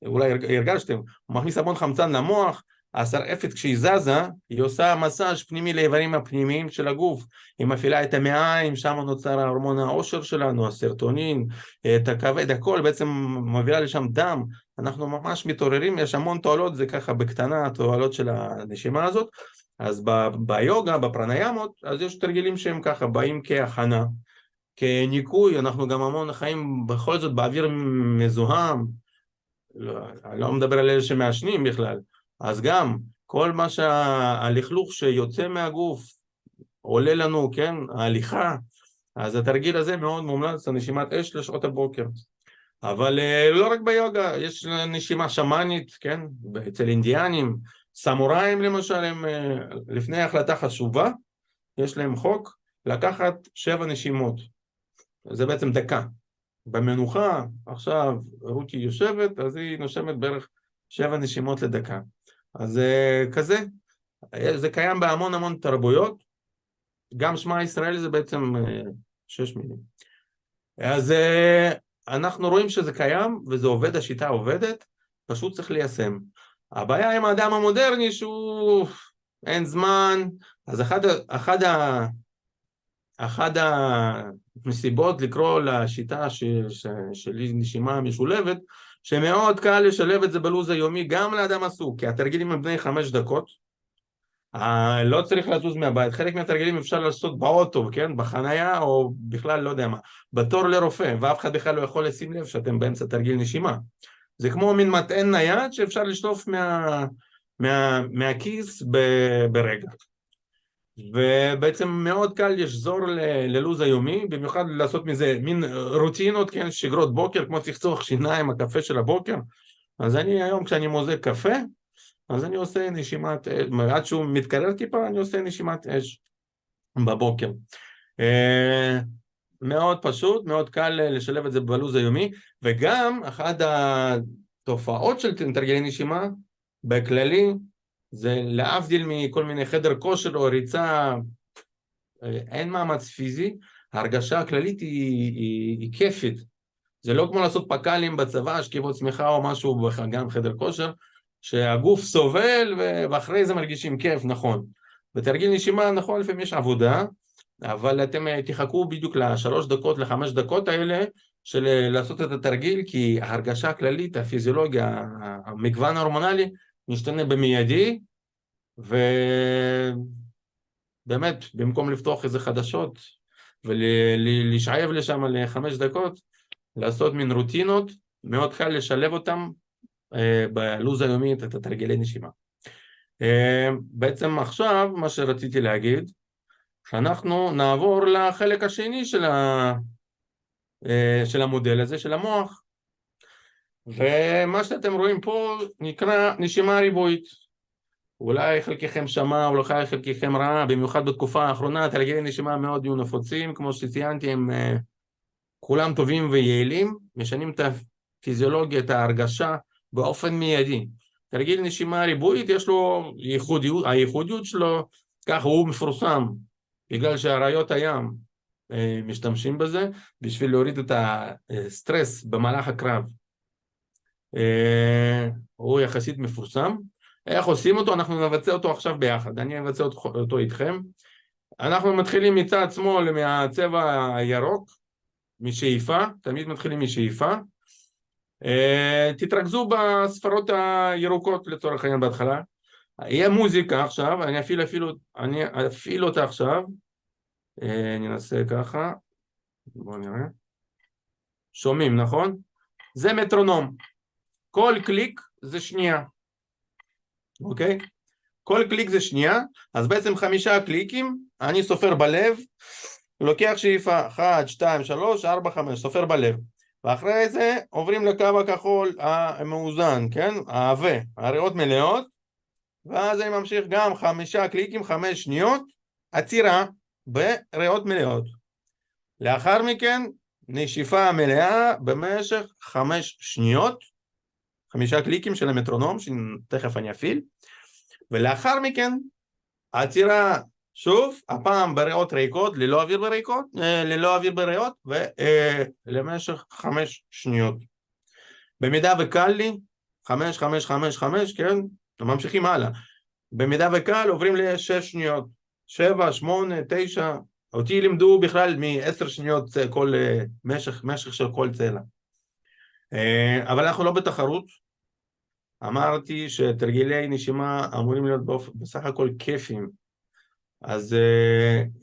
אולי הרגשתם, הוא מכניס המון חמצן למוח, השרעפת כשהיא זזה, היא עושה מסאז' פנימי לאיברים הפנימיים של הגוף, היא מפעילה את המעיים, שם נוצר ההורמון העושר שלנו, הסרטונין, את הכבד, הכל בעצם מביאה לשם דם, אנחנו ממש מתעוררים, יש המון תועלות, זה ככה בקטנה התועלות של הנשימה הזאת, אז ביוגה, בפרניאמות, אז יש תרגילים שהם ככה באים כהכנה, כניקוי, אנחנו גם המון חיים בכל זאת באוויר מזוהם, אני לא מדבר על אלה שמעשנים בכלל, אז גם כל מה שהלכלוך שיוצא מהגוף עולה לנו, כן, ההליכה, אז התרגיל הזה מאוד מומלץ, נשימת אש לשעות הבוקר. אבל לא רק ביוגה, יש נשימה שמאנית, כן, אצל אינדיאנים, סמוראים למשל, הם לפני החלטה חשובה, יש להם חוק לקחת 7 נשימות, זה בעצם דקה. במנוחה, עכשיו רותי יושבת, אז היא נושמת בערך 7 נשימות לדקה. אז כזה, זה קיים בהמון המון תרבויות, גם שמע ישראל זה בעצם 6 מילים. אז אנחנו רואים שזה קיים, וזה עובד, השיטה עובדת, פשוט צריך ליישם. הבעיה עם האדם המודרני שהוא אין זמן, אז אחת המסיבות לקרוא לשיטה שלי נשימה משולבת, שמאוד קל לשלב את זה בלוז היומי גם לאדם עסוק, כי התרגילים הם בני 5 דקות, לא צריך לזוז מהבית, חלק מהתרגילים אפשר לעשות באוטו, כן? בחנייה או בכלל לא יודע מה, בתור לרופא, ואף אחד בכלל לא יכול לשים לב שאתם באמצע תרגיל נשימה. זה כמו מין מטען נייד שאפשר לשלוף מהכיס ברגע. ובעצם מאוד קל לשזור ללוז היומי, במיוחד לעשות מזה מין רוטינות, כן, שגרות בוקר, כמו צחצוח שיניים, הקפה של הבוקר. אז אני היום כשאני מוזג קפה, אז אני עושה נשימת אש, עד שהוא מתקרר טיפה, אני עושה נשימת אש בבוקר. מאוד פשוט, מאוד קל לשלב את זה בלוז היומי, וגם אחת התופעות של תרגילי נשימה, בכללי, זה להבדיל מכל מיני חדר כושר או ריצה, אין מאמץ פיזי, ההרגשה הכללית היא כיפית. זה לא כמו לעשות פקלים בצבא, שכיבות צמיחה או משהו גם חדר כושר, שהגוף סובל ואחרי זה מרגישים כיף, נכון. בתרגיל נשימה, נכון, לפעמים יש עבודה, אבל אתם תחכו בדיוק ל3 דקות, ל5 דקות האלה, של לעשות את התרגיל, כי ההרגשה הכללית, הפיזיולוגיה, המגוון ההורמונלי, משתנה במיידי, ובאמת, במקום לפתוח איזה חדשות, ולשעב לשם ל5 דקות, לעשות מין רוטינות, מאוד קל לשלב אותם בלוז היומי את התרגילי נשימה. בעצם עכשיו, מה שרציתי להגיד, שאנחנו נעבור לחלק השני של המודל הזה, של המוח, ומה שאתם רואים פה נקרא נשימה ריבועית. אולי חלקכם שמע, אולי חלקכם ראה, במיוחד בתקופה האחרונה, תרגילי נשימה מאוד יהיו נפוצים, כמו שציינתי, הם כולם טובים ויעילים, משנים את הפיזיולוגיה, את ההרגשה באופן מיידי. תרגיל נשימה ריבועית יש לו ייחודיות, הייחודיות שלו, ככה הוא מפורסם, בגלל שהאריות הים משתמשים בזה, בשביל להוריד את הסטרס במהלך הקרב. הוא יחסית מפורסם. איך עושים אותו? אנחנו נבצע אותו עכשיו ביחד, אני אבצע אותו איתכם. אנחנו מתחילים מצד שמאל מהצבע הירוק, משאיפה, תמיד מתחילים משאיפה. תתרכזו בספרות הירוקות לצורך העניין בהתחלה. יהיה מוזיקה עכשיו, אני אפעיל אותה עכשיו. ננסה ככה, בואו נראה. שומעים, נכון? זה מטרונום. כל קליק זה שנייה. אוקיי? כל קליק זה שנייה, אז בעצם 5 קליקים, אני סופר בלב, לוקח שאיפה 1, 2, 3, 4, 5, סופר בלב. ואחרי זה עוברים לקו הכחול המאוזן, כן? העבה, הריאות מלאות, ואז אני ממשיך גם 5 קליקים, 5 שניות, עצירה בריאות מלאות. לאחר מכן, נשיפה מלאה במשך 5 שניות, 5 קליקים של המטרונום, שתכף אני אפעיל, ולאחר מכן, עצירה שוב, הפעם בריאות ריקות, ללא אוויר בריאות, ולמשך 5 שניות. במידה וקל לי, 5, 5, 5, 5, כן? ממשיכים הלאה. במידה וקל עוברים ל6 שניות, 7, 8, 9, אותי לימדו בכלל מ10 שניות כל משך של כל צלע. אבל אנחנו לא בתחרות. אמרתי שתרגילי נשימה אמורים להיות בסך הכל כיפים. אז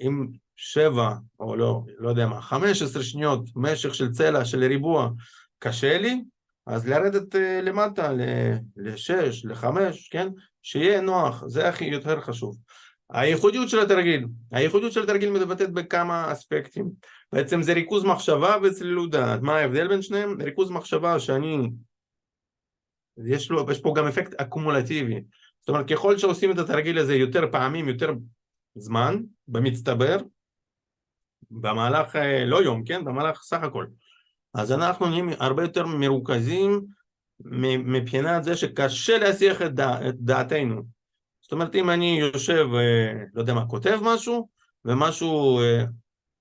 אם 7 או לא יודע מה, 15 שניות משך של צלע של ריבוע קשה לי, אז לרדת למטה ל6, ל5, כן? שיהיה נוח, זה הכי יותר חשוב. הייחודיות של התרגיל מתבטאת בכמה אספקטים. בעצם זה ריכוז מחשבה וצלילות דעת. מה ההבדל בין שניהם? ריכוז מחשבה יש פה גם אפקט אקומולטיבי. זאת אומרת, ככל שעושים את התרגיל הזה יותר פעמים, יותר זמן, במצטבר, במהלך לא יום, כן? במהלך סך הכל. אז אנחנו נהיים הרבה יותר מרוכזים מבחינת זה שקשה להסיח את דעתנו. זאת אומרת, אם אני יושב, לא יודע מה, כותב משהו, ומשהו,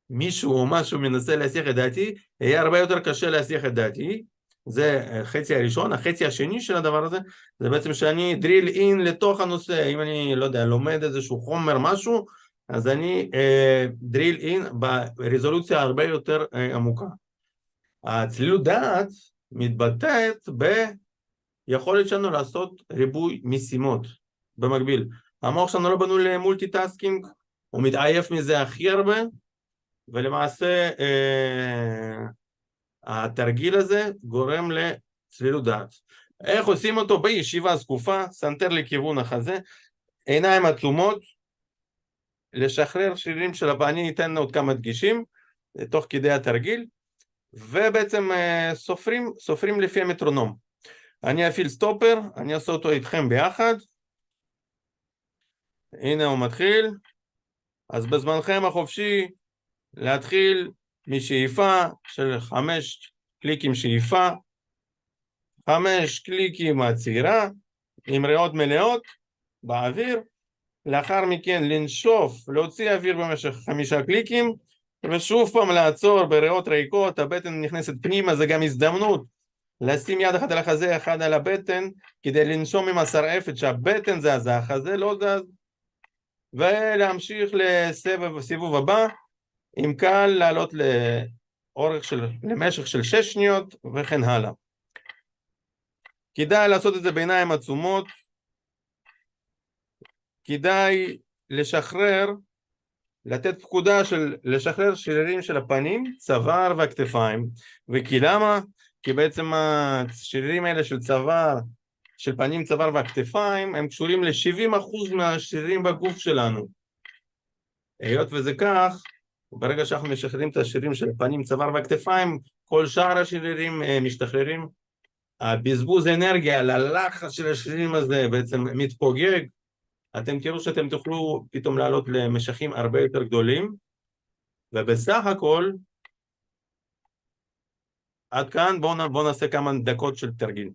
מישהו או משהו מנסה להסיח את דעתי, יהיה הרבה יותר קשה להסיח את דעתי. זה החצי הראשון. החצי השני של הדבר הזה, זה בעצם שאני drill in לתוך הנושא. אם אני, לא יודע, לומד איזשהו חומר משהו, אז אני drill in ברזולוציה הרבה יותר עמוקה. הצלילות דעת מתבטאת ביכולת שלנו לעשות ריבוי משימות במקביל. המוח שלנו לא בנוי למולטיטאסקינג, הוא מתעייף מזה הכי הרבה, ולמעשה התרגיל הזה גורם לצלילות דעת. איך עושים אותו? בישיבה זקופה, סנטר לכיוון החזה, עיניים עצומות, לשחרר שרירים של הפנים, ניתן עוד כמה דגישים תוך כדי התרגיל, ובעצם סופרים לפי המטרונום. אני אפעיל סטופר, אני אעשה אותו איתכם ביחד. הנה הוא מתחיל. אז בזמנכם החופשי להתחיל משאיפה של 5 קליקים שאיפה, 5 קליקים עצירה עם ריאות מלאות באוויר, לאחר מכן לנשוף, להוציא אוויר במשך 5 קליקים, ושוב פעם לעצור בריאות ריקות, הבטן נכנסת פנימה, זה גם הזדמנות לשים יד אחת על החזה, אחד על הבטן, כדי לנשום עם השרעפת שהבטן זז, החזה לא זז, ולהמשיך לסיבוב הבא, אם קל לעלות למשך של 6 שניות וכן הלאה. כדאי לעשות את זה בעיניים עצומות, כדאי לשחרר, לתת פקודה של לשחרר שרירים של הפנים, צוואר והכתפיים. וכי למה? כי בעצם השרירים האלה של צוואר, של פנים, צוואר והכתפיים, הם קשורים ל-70% מהשרירים בגוף שלנו. היות וזה כך, ברגע שאנחנו משחררים את השרירים של הפנים, צוואר והכתפיים, כל שאר השרירים משתחררים. הבזבוז אנרגיה ללחץ של השרירים הזה בעצם מתפוגג. אתם תראו שאתם תוכלו פתאום לעלות למשכים הרבה יותר גדולים, ובסך הכל, עד כאן בואו נעשה כמה דקות של תרגיל.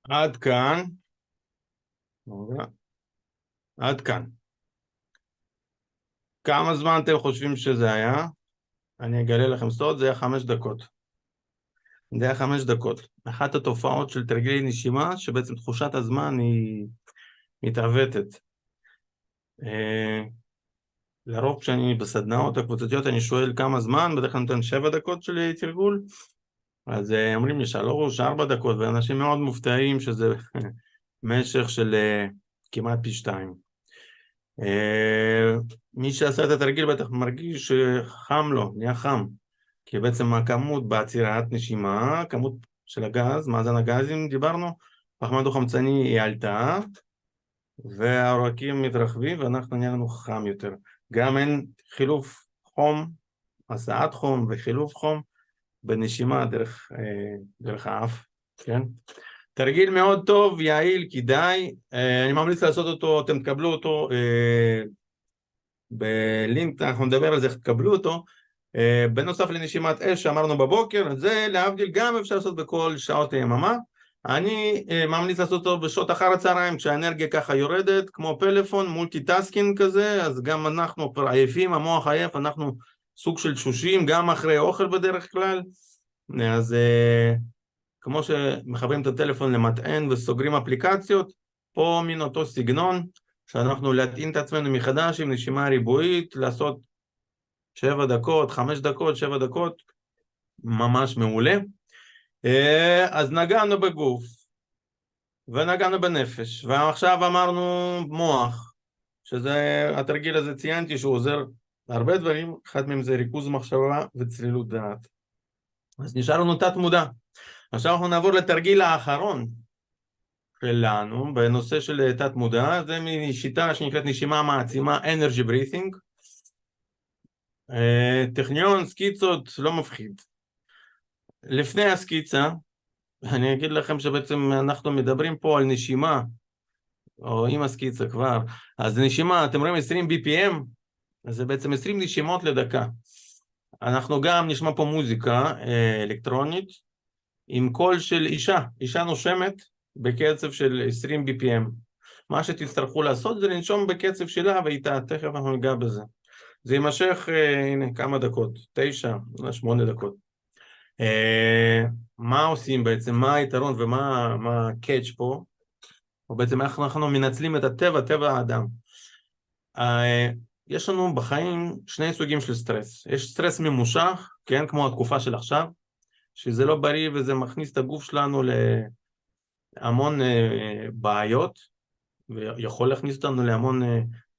עד כאן. עד כאן. כמה זמן אתם חושבים שזה היה? אני אגלה לכם סוד, זה היה 5 דקות. זה היה 5 דקות. אחת התופעות של תרגילי נשימה, שבעצם תחושת הזמן היא מתעוותת. לרוב כשאני בסדנאות הקבוצתיות, אני שואל כמה זמן, בדרך כלל נותן 7 דקות של תרגול, אז אומרים לי 3-4 דקות, ואנשים מאוד מופתעים שזה משך של כמעט פי 2. מי שעשה את התרגיל בטח מרגיש שחם לו, נהיה חם, כי בעצם הכמות בעצירת נשימה, כמות של הגז, מאזן הגזים דיברנו, פחמן דו-חמצני היא עלתה, והעורקים מתרחבים ואנחנו נהיה לנו חם יותר. גם אין חילוף חום, הסעת חום וחילוף חום בנשימה דרך האף, כן? תרגיל מאוד טוב, יעיל, כדאי, אני ממליץ לעשות אותו, אתם תקבלו אותו בלינק, אנחנו נדבר על זה, תקבלו אותו, בנוסף לנשימת אש שאמרנו בבוקר, זה להבדיל גם אפשר לעשות בכל שעות היממה, אני ממליץ לעשות אותו בשעות אחר הצהריים, כשהאנרגיה ככה יורדת, כמו פלאפון, מולטיטאסקינג כזה, אז גם אנחנו כבר עייפים, המוח עייף, אנחנו סוג של תשושים, גם אחרי אוכל בדרך כלל, אז כמו שמחברים את הטלפון למטען וסוגרים אפליקציות, פה מן אותו סגנון, שאנחנו להטעין את עצמנו מחדש עם נשימה ריבועית, לעשות 7 דקות, 5 דקות, 7 דקות, ממש מעולה. אז נגענו בגוף, ונגענו בנפש, ועכשיו אמרנו מוח, שזה, התרגיל הזה ציינתי שהוא עוזר להרבה דברים, אחד מהם זה ריכוז מחשבה וצלילות דעת. אז נשאר לנו תת מודע. עכשיו אנחנו נעבור לתרגיל האחרון שלנו, בנושא של תת מודע, זה משיטה שנקראת נשימה מעצימה, Energy Breathing. טכניון, סקיצות, לא מפחיד. לפני הסקיצה, אני אגיד לכם שבעצם אנחנו מדברים פה על נשימה, או עם הסקיצה כבר, אז נשימה, אתם רואים 20 BPM, אז זה בעצם 20 נשימות לדקה. אנחנו גם נשמע פה מוזיקה אלקטרונית, עם קול של אישה נושמת בקצב של 20 BPM. מה שתצטרכו לעשות זה לנשום בקצב שלה ואיתה, תכף אנחנו ניגע בזה. זה יימשך, הנה, כמה דקות, 8 דקות. מה עושים בעצם, מה היתרון ומה הקאץ' פה, או בעצם איך אנחנו מנצלים את טבע האדם. יש לנו בחיים 2 סוגים של סטרס, יש סטרס ממושך, כן, כמו התקופה של עכשיו, שזה לא בריא וזה מכניס את הגוף שלנו להמון בעיות, ויכול להכניס אותנו להמון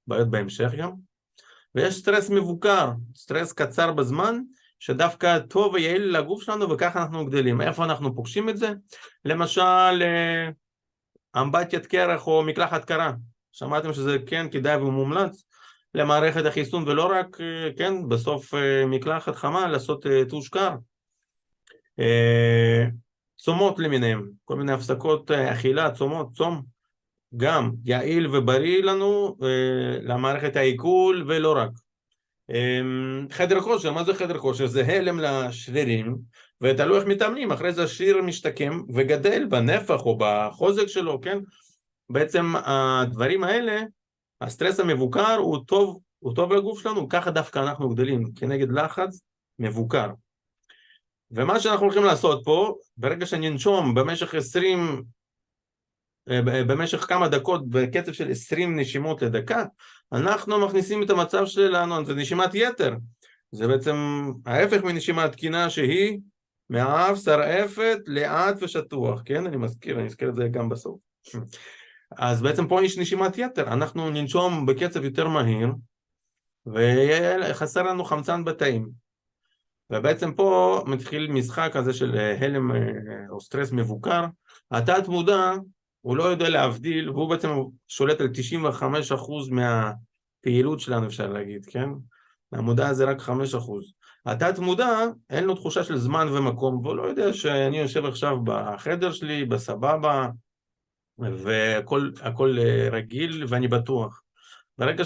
בעיות בהמשך גם, ויש סטרס מבוקר, סטרס קצר בזמן, שדווקא טוב ויעיל לגוף שלנו, וככה אנחנו גדלים. איפה אנחנו פוגשים את זה? למשל, אמבטיית קרח או מקלחת קרה. שמעתם שזה כן כדאי ומומלץ למערכת החיסון, ולא רק, כן, בסוף מקלחת חמה, לעשות טוש קר. צומות למיניהם, כל מיני הפסקות אכילה, צום, גם יעיל ובריא לנו, למערכת העיכול ולא רק. חדר כושר, מה זה חדר כושר? זה הלם לשרירים, ותלוי איך מתאמנים, אחרי זה השריר משתקם וגדל בנפח או בחוזק שלו, כן? בעצם הדברים האלה, הסטרס המבוקר הוא טוב לגוף שלנו, ככה דווקא אנחנו גדלים, כנגד לחץ מבוקר. ומה שאנחנו הולכים לעשות פה, ברגע שננשום במשך כמה דקות בקצב של 20 נשימות לדקה, אנחנו מכניסים את המצב שלנו, זה נשימת יתר, זה בעצם ההפך מנשימה תקינה שהיא מהאף שרעפת לאט ושטוח, כן? אני אזכיר את זה גם בסוף. אז בעצם פה יש נשימת יתר, אנחנו ננשום בקצב יותר מהיר, וחסר לנו חמצן בתאים. ובעצם פה מתחיל משחק הזה של הלם או סטרס מבוקר, התת מודע הוא לא יודע להבדיל, והוא בעצם שולט על 95% מהפעילות שלנו, אפשר להגיד, כן? המודע זה רק 5%. התת מודע, אין לו תחושה של זמן ומקום, והוא לא יודע שאני יושב עכשיו בחדר שלי, בסבבה, והכל רגיל ואני בטוח. ברגע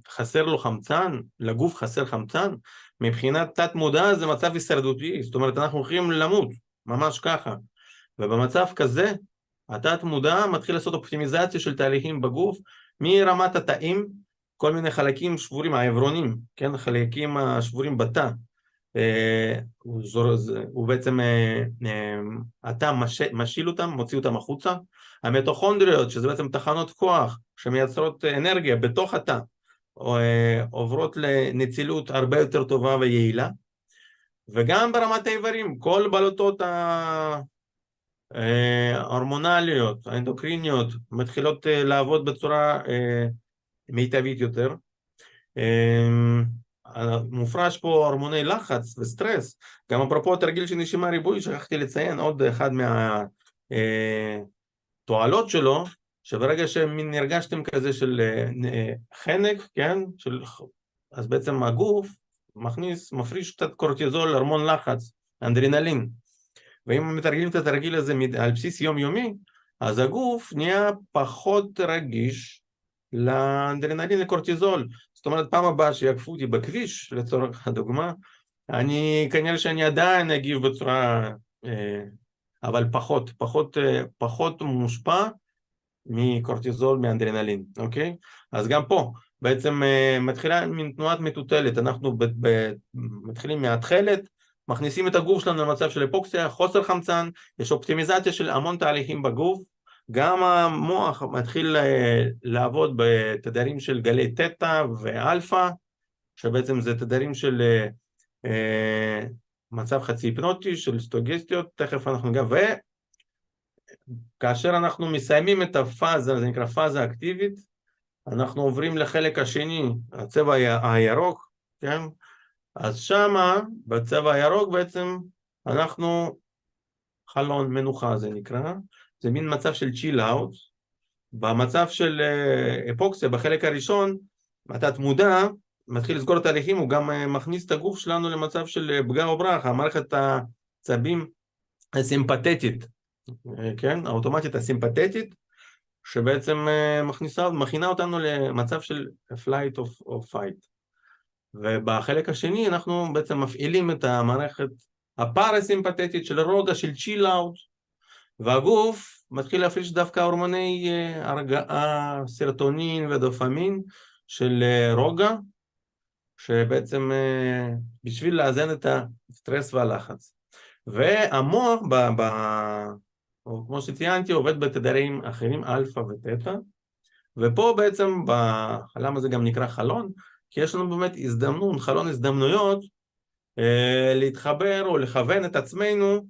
שחסר לו חמצן, לגוף חסר חמצן, מבחינת תת מודע זה מצב הישרדותי, זאת אומרת אנחנו הולכים למות, ממש ככה. ובמצב כזה, התת מודע מתחיל לעשות אופטימיזציה של תהליכים בגוף, מרמת התאים, כל מיני חלקים שבורים, העברונים, כן, חלקים השבורים בתא, הוא בעצם, התא משיל אותם, מוציא אותם החוצה, המיטוכונדריות, שזה בעצם תחנות כוח, שמייצרות אנרגיה בתוך התא, עוברות לנצילות הרבה יותר טובה ויעילה, וגם ברמת האיברים, כל בלוטות ההורמונליות, האנדוקריניות, מתחילות לעבוד בצורה מיטבית יותר. מופרש פה הורמוני לחץ וסטרס, גם אפרופו תרגיל של נשימה ריבוי, שכחתי לציין עוד אחד מהתועלות שלו, שברגע שנרגשתם כזה של חנק, כן, אז בעצם הגוף מפריש קצת קורטיזול, הורמון לחץ, אנדרנלין, ואם מתרגלים את התרגיל הזה על בסיס יומיומי, אז הגוף נהיה פחות רגיש לאנדרנלין לקורטיזול. זאת אומרת, פעם הבאה שיעקפו אותי בכביש, לצורך הדוגמה, כנראה שאני עדיין אגיב בצורה, אבל פחות מושפע מקורטיזול, מאנדרנלין, אוקיי? אז גם פה, בעצם מתחילה מין תנועת מטוטלת, אנחנו מתחילים מהתחלת, מכניסים את הגוף שלנו למצב של היפוקסיה, חוסר חמצן, יש אופטימיזציה של המון תהליכים בגוף, גם המוח מתחיל לעבוד בתדרים של גלי תטא ואלפא, שבעצם זה תדרים של מצב חצי היפנוטי, של סטוגסטיות, תכף אנחנו נגע, וכאשר אנחנו מסיימים את הפאזה, זה נקרא פאזה אקטיבית, אנחנו עוברים לחלק השני, הצבע הירוק, כן? אז שמה, בצבע הירוק בעצם, אנחנו חלון מנוחה זה נקרא, זה מין מצב של chill out, במצב של היפוקסיה, בחלק הראשון, התת מודע, מתחיל לסגור תהליכים, הוא גם מכניס את הגוף שלנו למצב של פגע או ברכה, המערכת העצבים הסימפתטית, כן, האוטומטית הסימפתטית, שבעצם מכינה אותנו למצב של flight or fight. ובחלק השני אנחנו בעצם מפעילים את המערכת הפרסימפתטית של רוגע, של chill out, והגוף מתחיל להפריש דווקא הורמוני הרגעה, סרטונין ודופמין של רוגע, שבעצם בשביל לאזן את הסטרס והלחץ. והמוח, או כמו שציינתי, עובד בתדרים אחרים, אלפא ותטא, ופה בעצם, למה זה גם נקרא חלון? כי יש לנו באמת הזדמנות, חלון הזדמנויות, להתחבר או לכוון את עצמנו,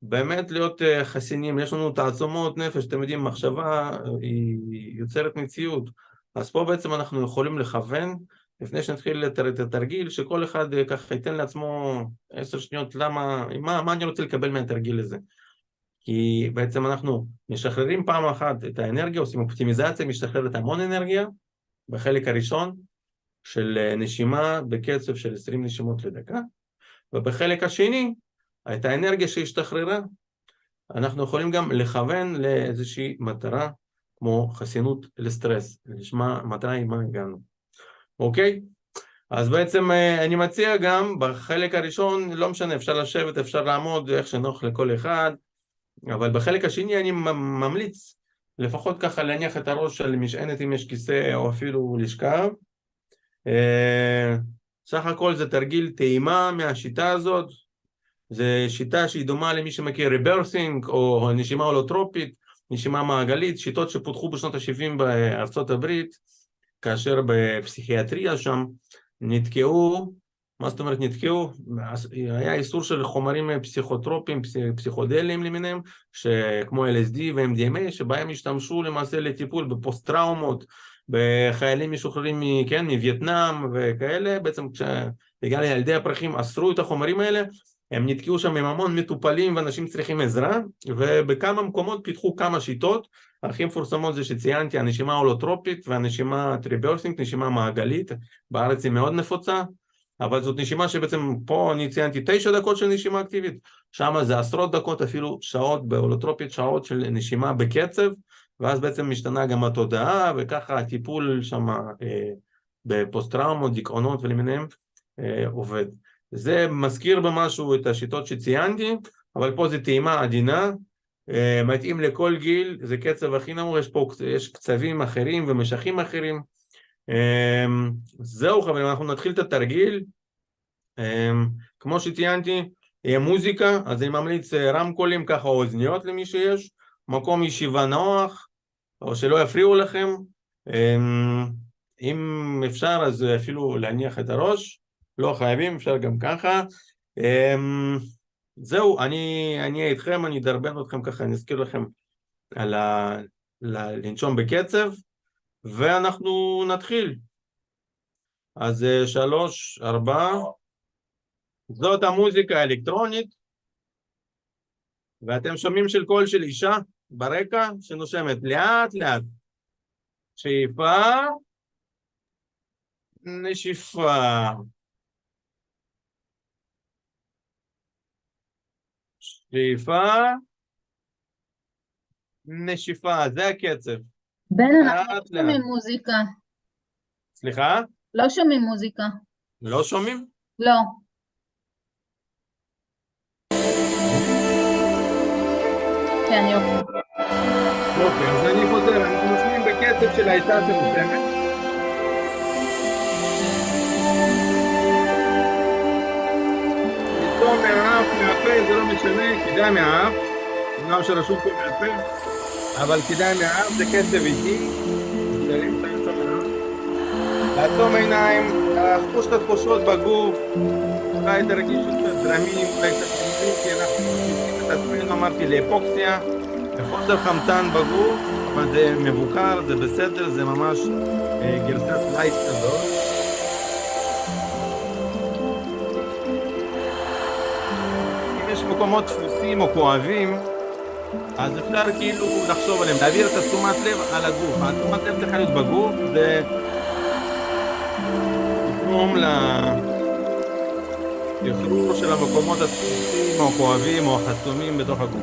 באמת להיות חסינים. יש לנו תעצומות נפש, אתם יודעים, מחשבה היא יוצרת מציאות, אז פה בעצם אנחנו יכולים לכוון, לפני שנתחיל את התרגיל, שכל אחד ככה ייתן לעצמו 10 שניות, מה אני רוצה לקבל מהתרגיל הזה? כי בעצם אנחנו משחררים פעם אחת את האנרגיה, עושים אופטימיזציה, משחררת המון אנרגיה, בחלק הראשון של נשימה בקצב של 20 נשימות לדקה, ובחלק השני, את האנרגיה שהשתחררה, אנחנו יכולים גם לכוון לאיזושהי מטרה, כמו חסינות לסטרס, לשמה מטרה עם מה הגענו. אוקיי? אז בעצם אני מציע גם בחלק הראשון, לא משנה, אפשר לשבת, אפשר לעמוד, איך שנוח לכל אחד, אבל בחלק השני אני ממליץ, לפחות ככה להניח את הראש על משענת אם יש כיסא או אפילו לשכב. סך הכל זה תרגיל טעימה מהשיטה הזאת, זה שיטה שהיא דומה למי שמכיר ריברסינג או נשימה הולוטרופית, נשימה מעגלית, שיטות שפותחו בשנות ה-70 בארצות הברית, כאשר בפסיכיאטריה שם נתקעו, מה זאת אומרת נתקעו? היה איסור של חומרים פסיכוטרופיים, פסיכודליים למיניהם, כמו LSD ו-MDMA, שבהם השתמשו למעשה לטיפול בפוסט-טראומות, בחיילים משוחררים מווייטנאם וכאלה. בעצם כשבגלל ילדי הפרחים אסרו את החומרים האלה, הם נתקעו שם עם המון מטופלים ואנשים צריכים עזרה, ובכמה מקומות פיתחו כמה שיטות. הכי מפורסמות זה שציינתי, הנשימה ההולוטרופית והנשימה טריברסינג, נשימה מעגלית, בארץ היא מאוד נפוצה, אבל זאת נשימה שבעצם פה אני ציינתי 9 דקות של נשימה אקטיבית, שם זה עשרות דקות, אפילו שעות בהולוטרופית, שעות של נשימה בקצב, ואז בעצם משתנה גם התודעה, וככה הטיפול שם בפוסט-טראומות, דיכאונות ולמיניהם עובד. זה מזכיר במשהו את השיטות שציינתי, אבל פה זה טעימה עדינה, מתאים לכל גיל, זה קצב הכי נמוך, יש קצבים אחרים ומשכים אחרים. זהו חברים, אנחנו נתחיל את התרגיל. כמו שציינתי, יהיה מוזיקה, אז אני ממליץ רמקולים, ככה אוזניות למי שיש, מקום ישיבה נוח, או שלא יפריעו לכם. אם אפשר, אז אפילו להניח את הראש, לא חייבים, אפשר גם ככה. זהו, אני אהיה איתכם, אני אדרבן אתכם ככה, אני אזכיר לכם על לנשום בקצב, ואנחנו נתחיל. אז 3, 4, זאת המוזיקה האלקטרונית, ואתם שומעים של קול של אישה ברקע שנושמת לאט לאט. שאיפה, נשיפה. שאיפה, נשיפה, זה הקצב. בן, אנחנו לא שומעים מוזיקה. סליחה? לא שומעים מוזיקה. לא שומעים? לא. כן, יופי. יופי, אז אני חוזר, אנחנו נושמים בקצב של האישה שנושמת. לנשום מהאף, מהפה, זה לא משנה, כדאי מהאף. אמנם שרשום פה מהפה, אבל כדאי מהאף, זה קצב איטי. לעצום עיניים, לחוש את התחושות בגוף, אולי תרגישו את הזרמים, אולי את התחומים, כי אנחנו מרגישים את עצמנו, אמרתי, לאפוקסיה, לחוסר חמצן בגוף, אבל זה מבוקר, זה בסדר, זה ממש גרסת לייט כזאת. אם יש מקומות דפוסים או כואבים, אז אפשר כאילו לחשוב עליהם, להעביר את תשומת לב על הגוף. התשומת לב צריכה להיות בגוף, זה לתרום לשחרור של המקומות הדפוסים או כואבים או חסומים בתוך הגוף.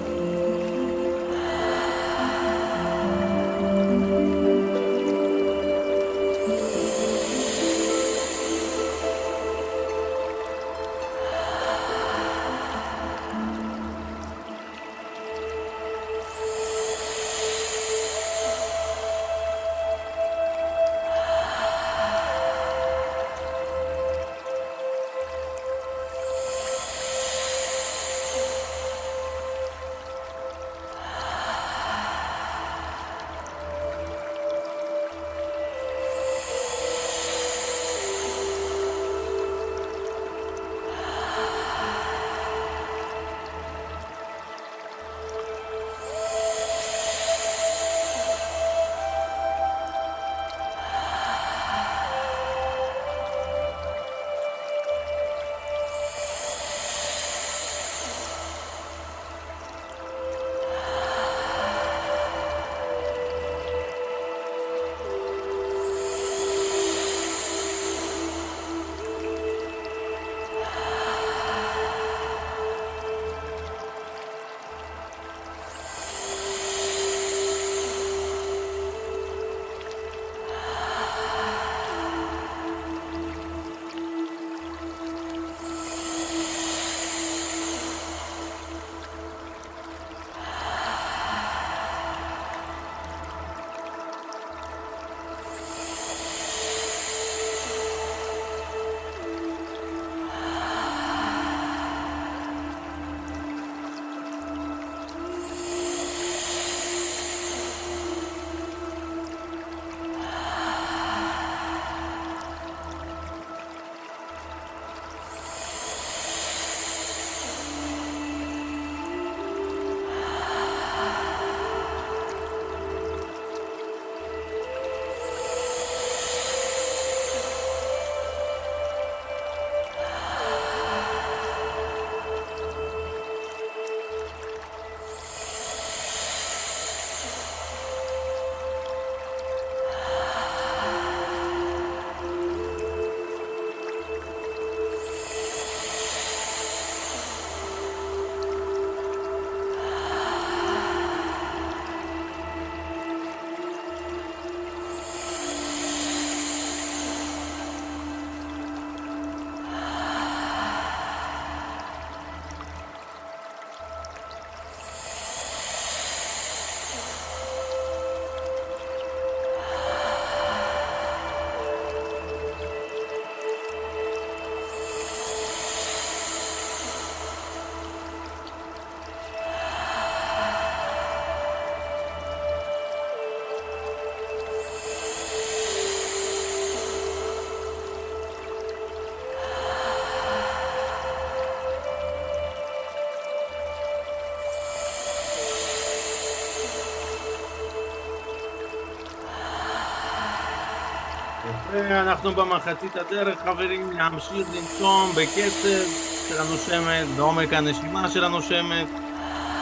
אנחנו במחצית הדרך, חברים, להמשיך לנשום בקצב של הנושמת, בעומק הנשימה של הנושמת,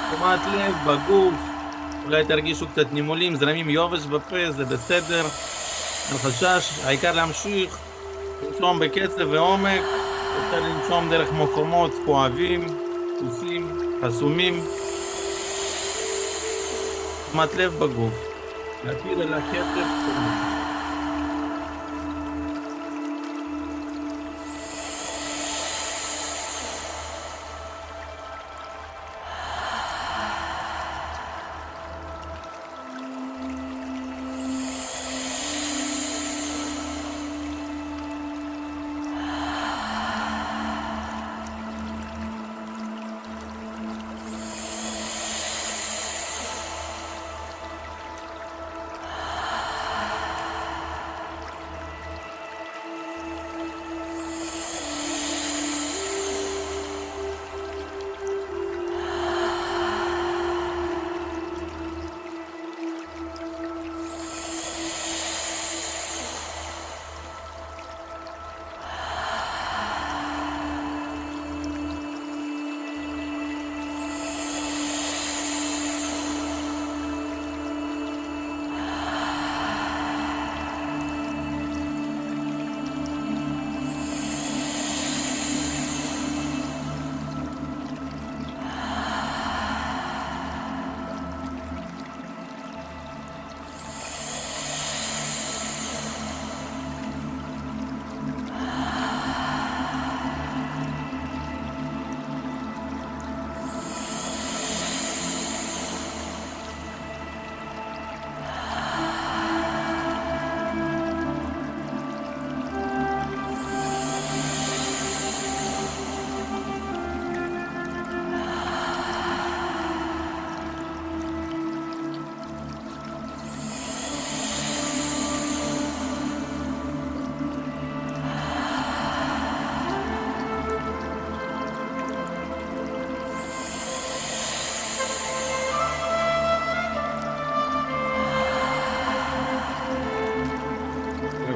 תשומת לב בגוף, אולי תרגישו קצת נימולים, זרמים יובש בפה, זה בסדר, אין חשש, העיקר להמשיך לנשום בקצב ועומק, אפשר לנשום דרך מקומות כואבים, דפוסים, חסומים, תשומת לב בגוף, להקפיד על הקצב.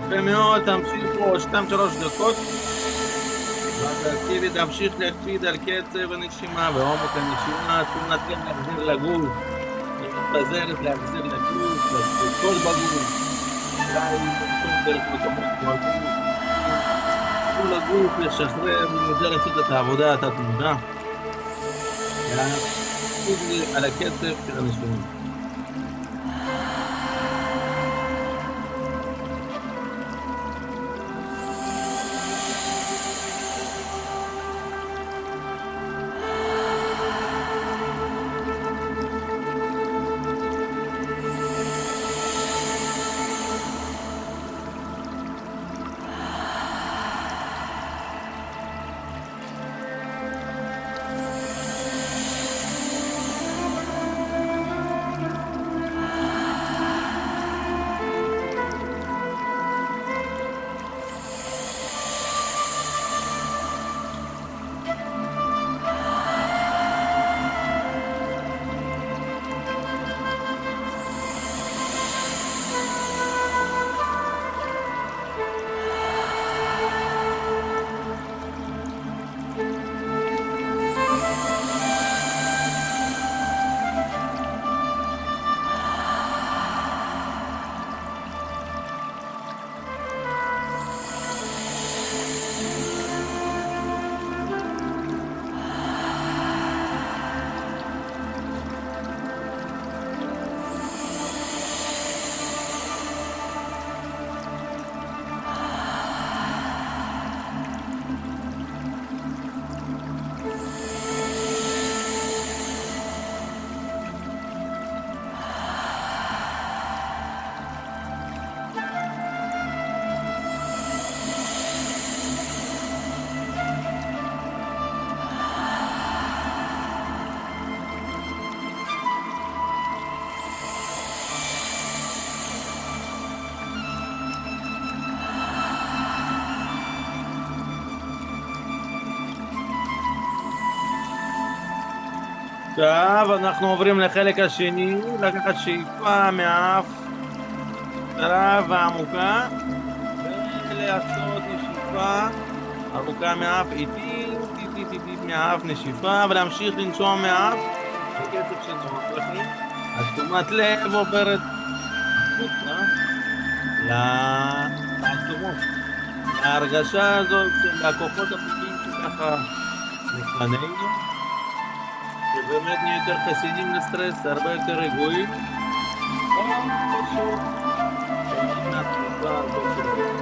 יפה מאוד, תמשיכו עוד 2-3 דקות ואקטיבית תמשיך להקפיד על קצב הנשימה ועומק הנשימה, תשומת לב להחזיר לגוף, מתפזרת להחזיר לגוף, לכל בגוף, אולי דרך מקומות כמו הגוף, כל הגוף לשחרר, זה לעשות את העבודה התת-מודע, להקפיד על הקצב של הנשימה. עכשיו אנחנו עוברים לחלק השני, לקחת שאיפה מהאף קצרה ועמוקה, לעשות נשיפה ארוכה מהאף, איטית מהאף נשיפה, ולהמשיך לנשום מהאף בקצב שנוח לכם. אז תשומת לב עוברת החוצה לתעצומות, להרגשה הזאת של הכוחות הפנימיים שככה לפנינו, שבאמת נהיה יותר חסינים לסטרס, הרבה יותר רגועים, או פשוט שומעים מהתקופה הזאת של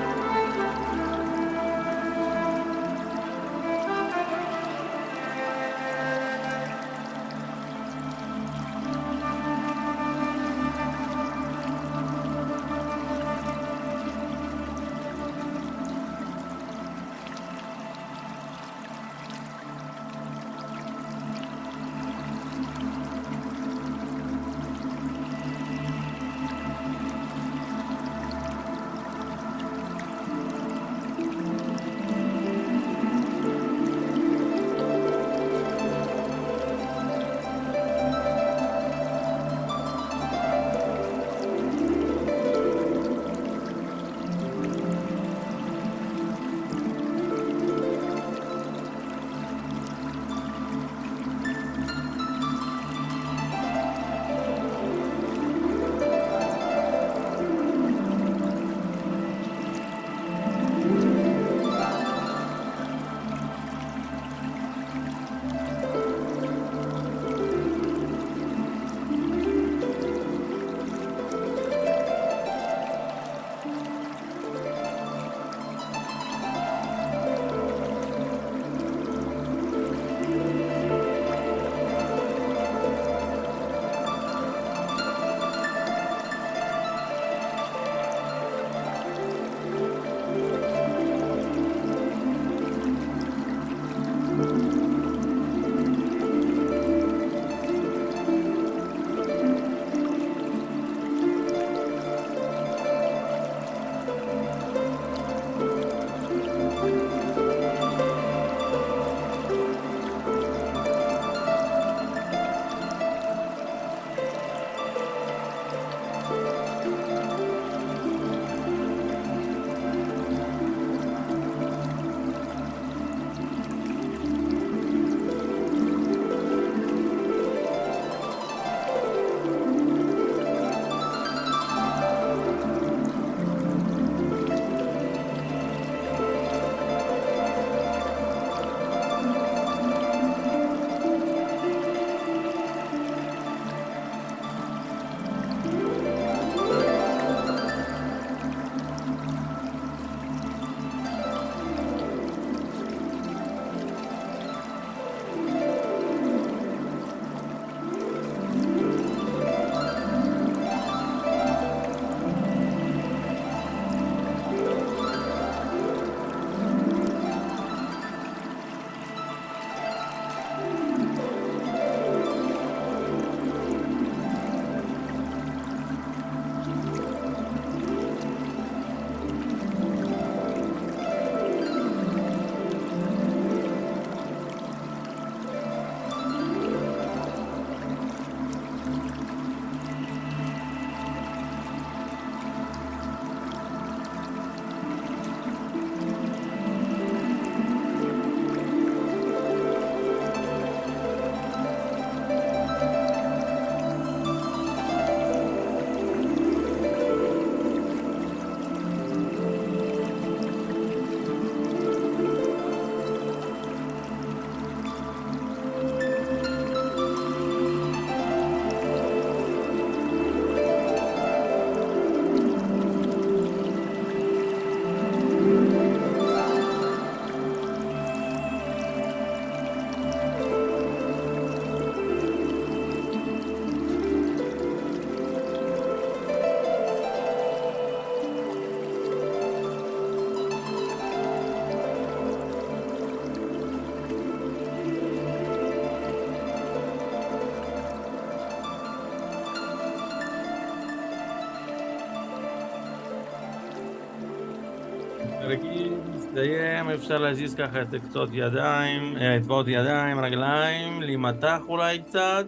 רגיל, מסתיים, אפשר להזיז ככה את קצות ידיים, אצבעות ידיים, רגליים, להימתח אולי קצת,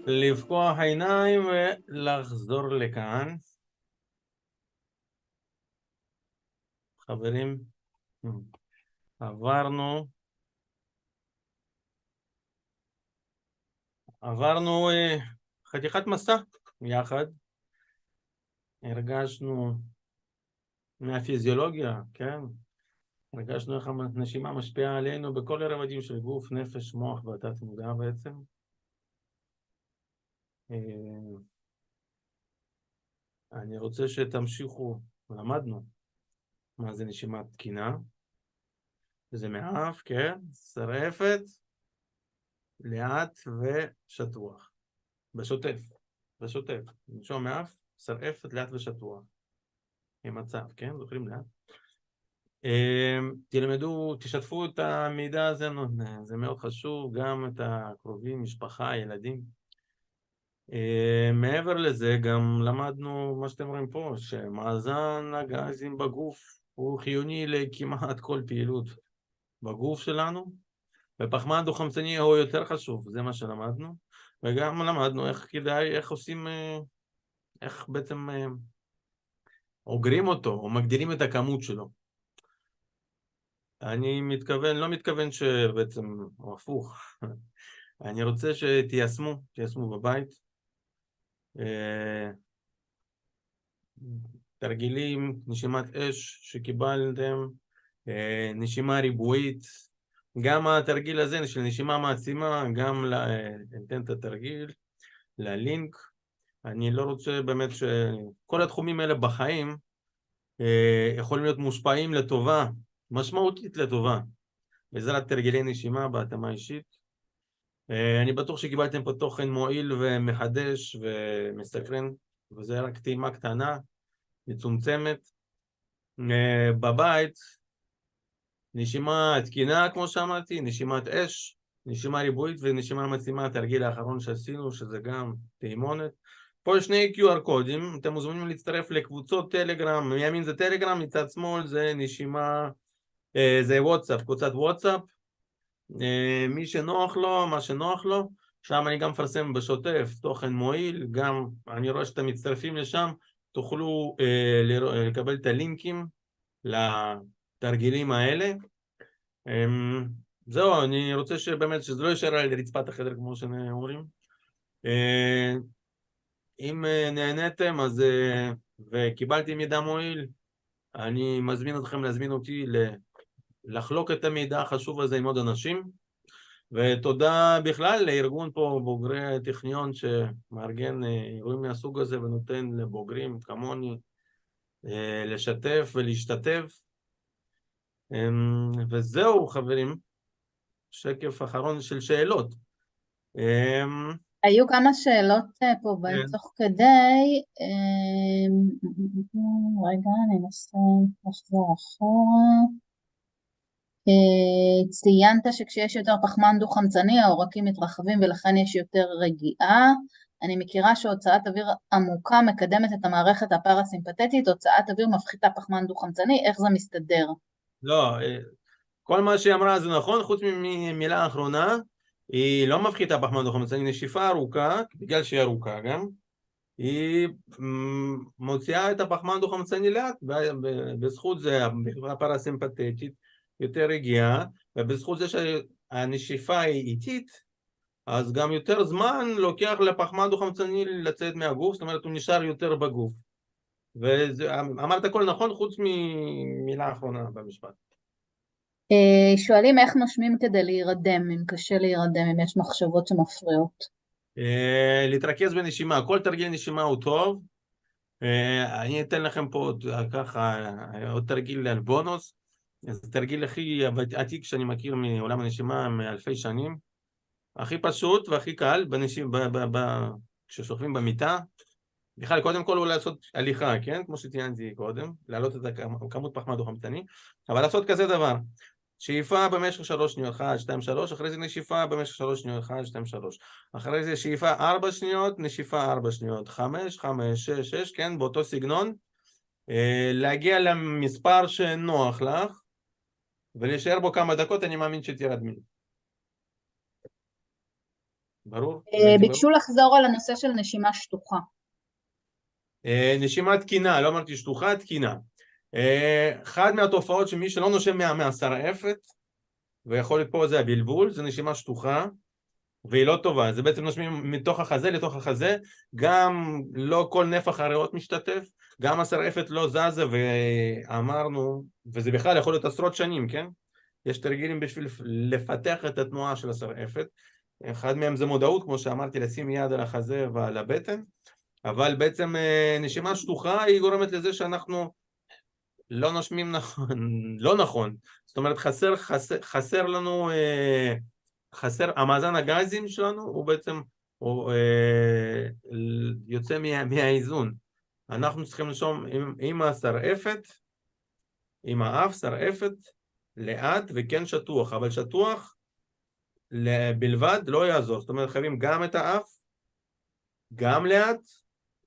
לפקוח עיניים ולחזור לכאן. חברים, עברנו חתיכת מסע יחד, הרגשנו מהפיזיולוגיה, כן? הרגשנו איך הנשימה משפיעה עלינו בכל הרבדים של גוף, נפש, מוח והתת מודע בעצם. אני רוצה שתמשיכו, למדנו מה זה נשימה תקינה, זה מאף, כן? שרפת, לאט ושטוח, בשוטף, נשום מאף, שרפת, לאט ושטוח, עם מצב, כן? זוכרים לאט? תלמדו, תשתפו את המידע הזה, זה מאוד חשוב, גם את הקרובים, משפחה, ילדים. מעבר לזה, גם למדנו מה שאתם רואים פה, שמאזן הגזים בגוף הוא חיוני לכמעט כל פעילות בגוף שלנו, ופחמן דו-חמצני הוא יותר חשוב, זה מה שלמדנו, וגם למדנו איך כדאי, איך עושים, איך בעצם אוגרים אותו, או מגדילים את הכמות שלו. אני מתכוון, לא מתכוון שבעצם, או הפוך, אני רוצה שתיישמו בבית, תרגילים, נשימת אש שקיבלתם, נשימה ריבועית, גם התרגיל הזה של נשימה מעצימה, גם ניתן את התרגיל ללינק. אני לא רוצה באמת שכל התחומים האלה בחיים יכולים להיות מושפעים לטובה, משמעותית לטובה, בעזרת תרגילי נשימה בהתאמה אישית. אני בטוח שקיבלתם פה תוכן מועיל ומחדש ומסקרן, וזה רק טעימה קטנה, מצומצמת. בבית, נשימה תקינה, כמו שאמרתי, נשימת אש, נשימה ריבועית ונשימה מעצימה, התרגיל האחרון שעשינו, שזה גם טעימונת. פה יש שני QR קודים, אתם מוזמנים להצטרף לקבוצות טלגרם, מימין זה טלגרם, מצד שמאל זה נשימה, זה וואטסאפ, קבוצת וואטסאפ, מי שנוח לו, מה שנוח לו, שם אני גם מפרסם בשוטף תוכן מועיל, גם אני רואה שאתם מצטרפים לשם, תוכלו לקבל את הלינקים לתרגילים האלה. זהו, אני רוצה שבאמת שזה לא יישאר על רצפת החדר כמו שאומרים. אם נהניתם אז וקיבלתי מידע מועיל, אני מזמין אתכם להזמין אותי לחלוק את המידע החשוב הזה עם עוד אנשים, ותודה בכלל לארגון פה בוגרי טכניון שמארגן אירועים מהסוג הזה ונותן לבוגרים כמוני לשתף ולהשתתף. וזהו חברים, שקף אחרון של שאלות. היו כמה שאלות פה תוך כדי, רגע אני אנסה לחזור אחורה. ציינת שכשיש יותר פחמן דו-חמצני העורקים מתרחבים ולכן יש יותר רגיעה. אני מכירה שהוצאת אוויר עמוקה מקדמת את המערכת הפרסימפטית, הוצאת אוויר מפחיתה פחמן דו-חמצני, איך זה מסתדר? לא, כל מה שהיא אמרה זה נכון, חוץ ממילה האחרונה, היא לא מפחיתה פחמן דו-חמצני, נשיפה ארוכה, בגלל שהיא ארוכה גם, היא מוציאה את הפחמן דו-חמצני לאט, בזכות זה הפרסימפטית יותר רגיעה, ובזכות זה שהנשיפה היא איטית, אז גם יותר זמן לוקח לפחמן דו-חמצני לצאת מהגוף, זאת אומרת הוא נשאר יותר בגוף. ואמרת הכל נכון חוץ ממילה האחרונה במשפט. שואלים איך נושמים כדי להירדם, אם קשה להירדם, אם יש מחשבות שמפריעות. להתרכז בנשימה, כל תרגיל נשימה הוא טוב. אני אתן לכם פה ככה עוד תרגיל על בונוס. זה תרגיל הכי עתיק שאני מכיר מעולם הנשימה מאלפי שנים. הכי פשוט והכי קל כששוכבים במיטה. בכלל, קודם כל הוא לעשות הליכה, כן? כמו שציינתי קודם, להעלות את כמות פחמן דו-חמצני, אבל לעשות כזה דבר. שאיפה במשך 3 שניות, 1, 2, 3, אחרי זה נשיפה במשך 3 שניות, 1, 2, 3. אחרי זה שאיפה 4 שניות, נשיפה 4 שניות, 5, 5, 6, 6, כן? באותו סגנון. להגיע למספר שנוח לך, ולהישאר בו כמה דקות, אני מאמין שתירדמי. ברור? ביקשו לחזור על הנושא של נשימה שטוחה. נשימה תקינה, לא אמרתי שטוחה, תקינה. אחד מהתופעות שמי שלא נושם מהשרעפת, ויכול להיות פה זה הבלבול, זה נשימה שטוחה, והיא לא טובה, זה בעצם נושמים מתוך החזה לתוך החזה, גם לא כל נפח הריאות משתתף, גם השרעפת לא זזה, ואמרנו, וזה בכלל יכול להיות עשרות שנים, כן? יש תרגילים בשביל לפתח את התנועה של השרעפת, אחד מהם זה מודעות, כמו שאמרתי, לשים יד על החזה ועל הבטן, אבל בעצם נשימה שטוחה היא גורמת לזה שאנחנו לא נושמים נכון, לא נכון, זאת אומרת חסר לנו, המאזן הגזים שלנו הוא בעצם יוצא מהאיזון, אנחנו צריכים לנשום עם השרעפת, עם האף, שרעפת, לאט וכן שטוח, אבל שטוח בלבד לא יעזור, זאת אומרת חייבים גם את האף, גם לאט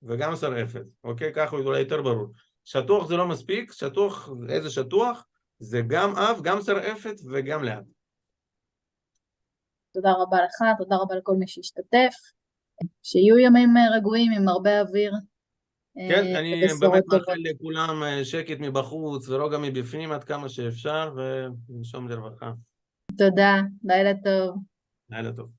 וגם שרעפת, אוקיי? ככה הוא אולי יותר ברור. שטוח זה לא מספיק, שטוח, איזה שטוח? זה גם אף, גם שרעפת וגם לאט. תודה רבה לך, תודה רבה לכל מי שהשתתף, שיהיו ימים רגועים עם הרבה אוויר. כן, אני ובשורות באמת טובות. מאחל לכולם שקט מבחוץ ורוגע מבפנים עד כמה שאפשר, ונשום לרווחה. תודה, לילה טוב. לילה טוב.